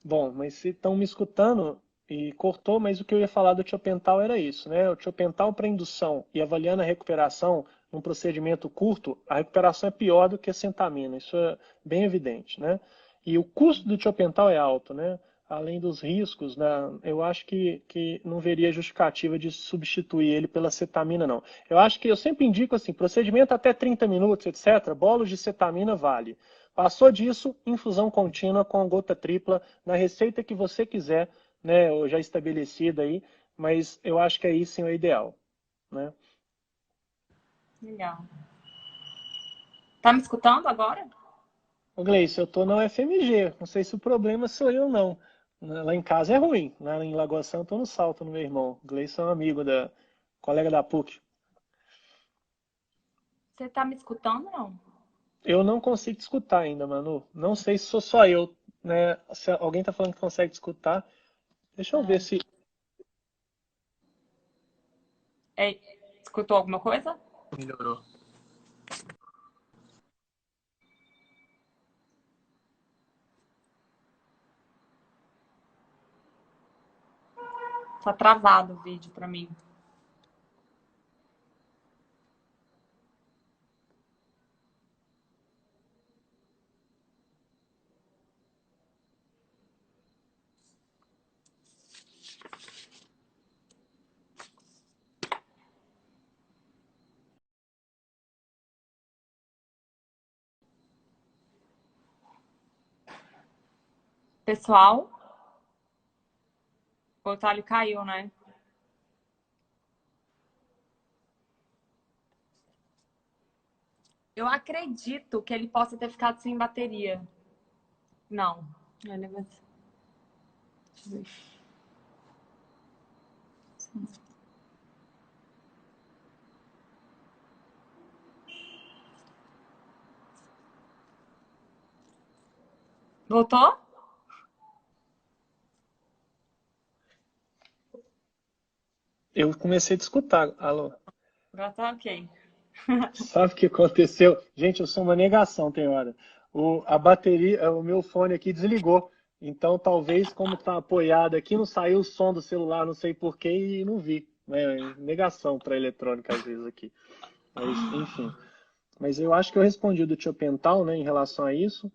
Bom, mas se estão me escutando e cortou, mas o que eu ia falar do tiopental era isso, né? O tiopental para indução e avaliando a recuperação num procedimento curto, a recuperação é pior do que a centamina, isso é bem evidente, né? E o custo do tiopental é alto, né? Além dos riscos, né? Eu acho que não veria justificativa de substituir ele pela cetamina, não. Eu acho que eu sempre indico assim, procedimento até 30 minutos, etc. Bolos de cetamina vale. Passou disso, infusão contínua com gota tripla na receita que você quiser, né, ou já estabelecida aí, mas eu acho que aí sim é o ideal, né? Legal. Tá me escutando agora? Ô Gleice, eu tô na UFMG, não sei se o problema sou eu não. Lá em casa é ruim, lá em Lagoa Santa eu tô no Salto no meu irmão. O Gleice é um amigo colega da PUC. Você tá me escutando, não? Eu não consigo te escutar ainda, Manu. Não sei se sou só eu, né? Se alguém tá falando que consegue te escutar, deixa eu ver É. se É, escutou alguma coisa? melhorou. Tá travado o vídeo pra mim. Pessoal, o Eutalio caiu, né? Eu acredito que ele possa ter ficado sem bateria. Não. Ele vai... Deixa eu ver. Voltou? Eu comecei a te escutar, alô. Agora tá ok. Sabe o que aconteceu? Gente, eu sou uma negação, tem hora. A bateria, o meu fone aqui desligou. Então, talvez, como está apoiado aqui, não saiu o som do celular, não sei porquê, e não vi. Né? Negação para eletrônica, às vezes, aqui. Mas, enfim. Mas eu acho que eu respondi do Tio Pental, né, em relação a isso.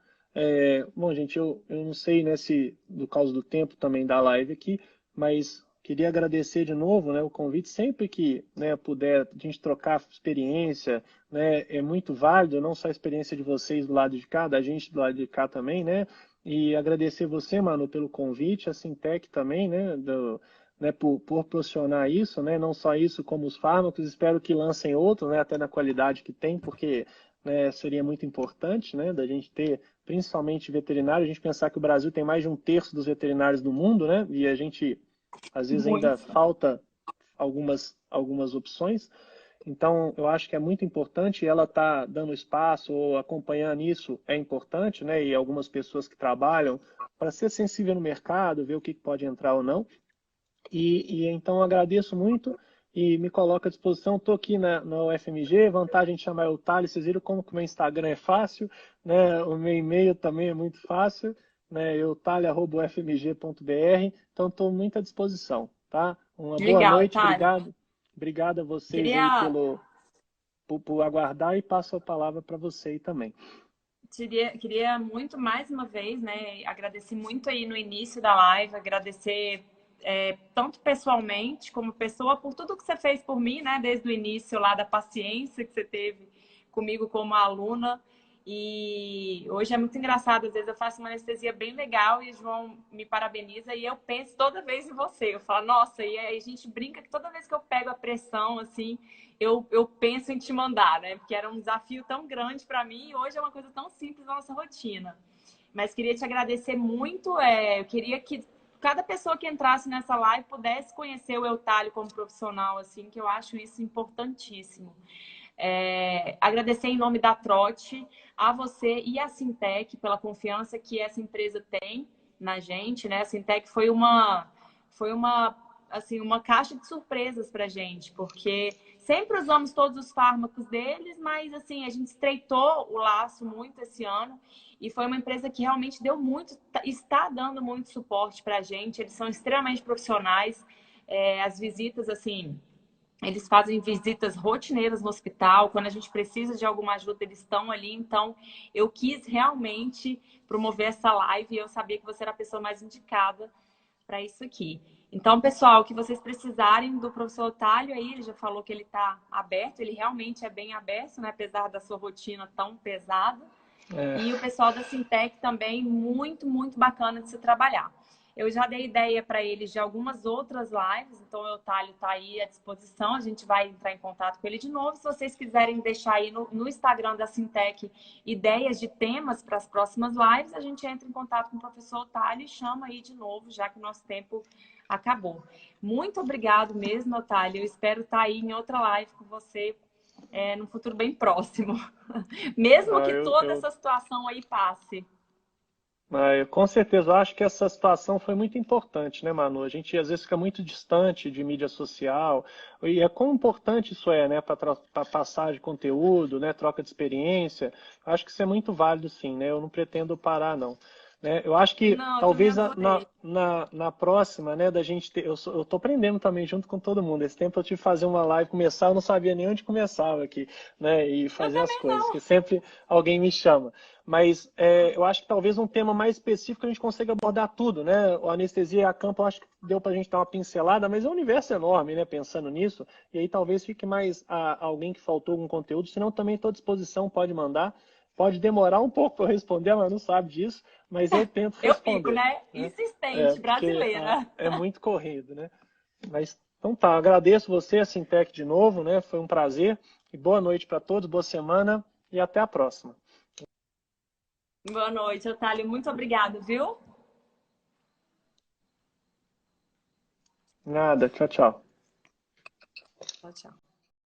Bom, gente, eu não sei, né, se do causa do tempo também da live aqui, mas queria agradecer de novo, né, o convite. Sempre que, né, puder a gente trocar experiência, né, é muito válido, não só a experiência de vocês do lado de cá, da gente do lado de cá também, né, e agradecer você, Manu, pelo convite, a Sintec também, né, por proporcionar isso, né, não só isso, como os fármacos. Espero que lancem outros, né, até na qualidade que tem, porque, né, seria muito importante, né, da gente ter, principalmente veterinário. A gente pensar que o Brasil tem mais de um terço dos veterinários do mundo, né, e a gente às vezes ainda Muito. falta algumas opções. Então, eu acho que é muito importante, ela tá dando espaço ou acompanhando isso é importante, né? E algumas pessoas que trabalham para ser sensível no mercado, ver o que pode entrar ou não. Então agradeço muito e me coloco à disposição. Estou aqui na UFMG, vantagem de chamar o Thales, vocês viram como que o meu Instagram é fácil, né? O meu e-mail também é muito fácil, né? eutali@ufmg.br, então estou muito à disposição, tá? Uma boa Legal, noite, Eutalio. obrigado, obrigado a vocês aí Queria, por aguardar e passo a palavra para você aí também. queria muito mais uma vez, né? Agradecer muito aí no início da live, agradecer tanto pessoalmente como pessoa por tudo que você fez por mim, né? Desde o início lá da paciência que você teve comigo como aluna E hoje é muito engraçado, às vezes eu faço uma anestesia bem legal e o João me parabeniza e eu penso toda vez em você. Eu falo, nossa, e aí a gente brinca que toda vez que eu pego a pressão, assim, eu penso em te mandar, né? Porque era um desafio tão grande para mim e hoje é uma coisa tão simples na nossa rotina. Mas queria te agradecer muito. Eu queria que cada pessoa que entrasse nessa live pudesse conhecer o Eutálio como profissional, assim, que eu acho isso importantíssimo. Agradecer em nome da Trote a você e a Sintec pela confiança que essa empresa tem na gente, né? A Sintec foi uma assim, uma caixa de surpresas para a gente, porque sempre usamos todos os fármacos deles, mas assim, a gente estreitou o laço muito esse ano e foi uma empresa que realmente deu muito, está dando muito suporte para a gente. Eles são extremamente profissionais. As visitas, assim, eles fazem visitas rotineiras no hospital. Quando a gente precisa de alguma ajuda, eles estão ali. Então, eu quis realmente promover essa live e eu sabia que você era a pessoa mais indicada para isso aqui. Então, pessoal, o que vocês precisarem do professor Otálio aí, ele já falou que ele está aberto, ele realmente é bem aberto, né? Apesar da sua rotina tão pesada. É, E o pessoal da Sintec também, muito, muito bacana de se trabalhar. Eu já dei ideia para eles de algumas outras lives, então o Otálio está aí à disposição, a gente vai entrar em contato com ele de novo. Se vocês quiserem deixar aí no Instagram da Sintec ideias de temas para as próximas lives, a gente entra em contato com o professor Otálio e chama aí de novo, já que o nosso tempo acabou. Muito obrigado mesmo, Otálio. Eu espero estar aí em outra live com você no futuro bem próximo. Mesmo ah, que eu, toda eu, essa situação aí passe. eu com certeza acho que essa situação foi muito importante, né, Manu? A gente às vezes fica muito distante de mídia social, e é quão importante isso é, né, para passar de conteúdo, né, troca de experiência. Acho que isso é muito válido, sim, né? Eu não pretendo parar, não. Né? Eu acho que Não, eu também talvez adorei. na próxima, né, da gente ter, eu tô aprendendo também junto com todo mundo. Esse tempo eu tive que fazer uma live, começar, eu não sabia nem onde começava aqui, né, e Eu fazer as também coisas, não. que sempre alguém me chama. Mas eu acho que talvez um tema mais específico a gente consiga abordar tudo, né? A anestesia e a campo, eu acho que deu para a gente dar uma pincelada, mas é um universo enorme, né? Pensando nisso, e aí talvez fique mais alguém que faltou algum conteúdo, senão também estou à disposição, pode mandar. Pode demorar um pouco para eu responder, mas não sabe disso, mas eu tento Eu fico, responder, né? né? Insistente, Porque brasileira. é muito corrido, né? Mas então tá, agradeço você, a Sintec, de novo, né? Foi um prazer e boa noite para todos, boa semana e até a próxima. Boa noite, Otálio. Muito obrigado, viu? Nada, tchau, tchau. Tchau, tchau.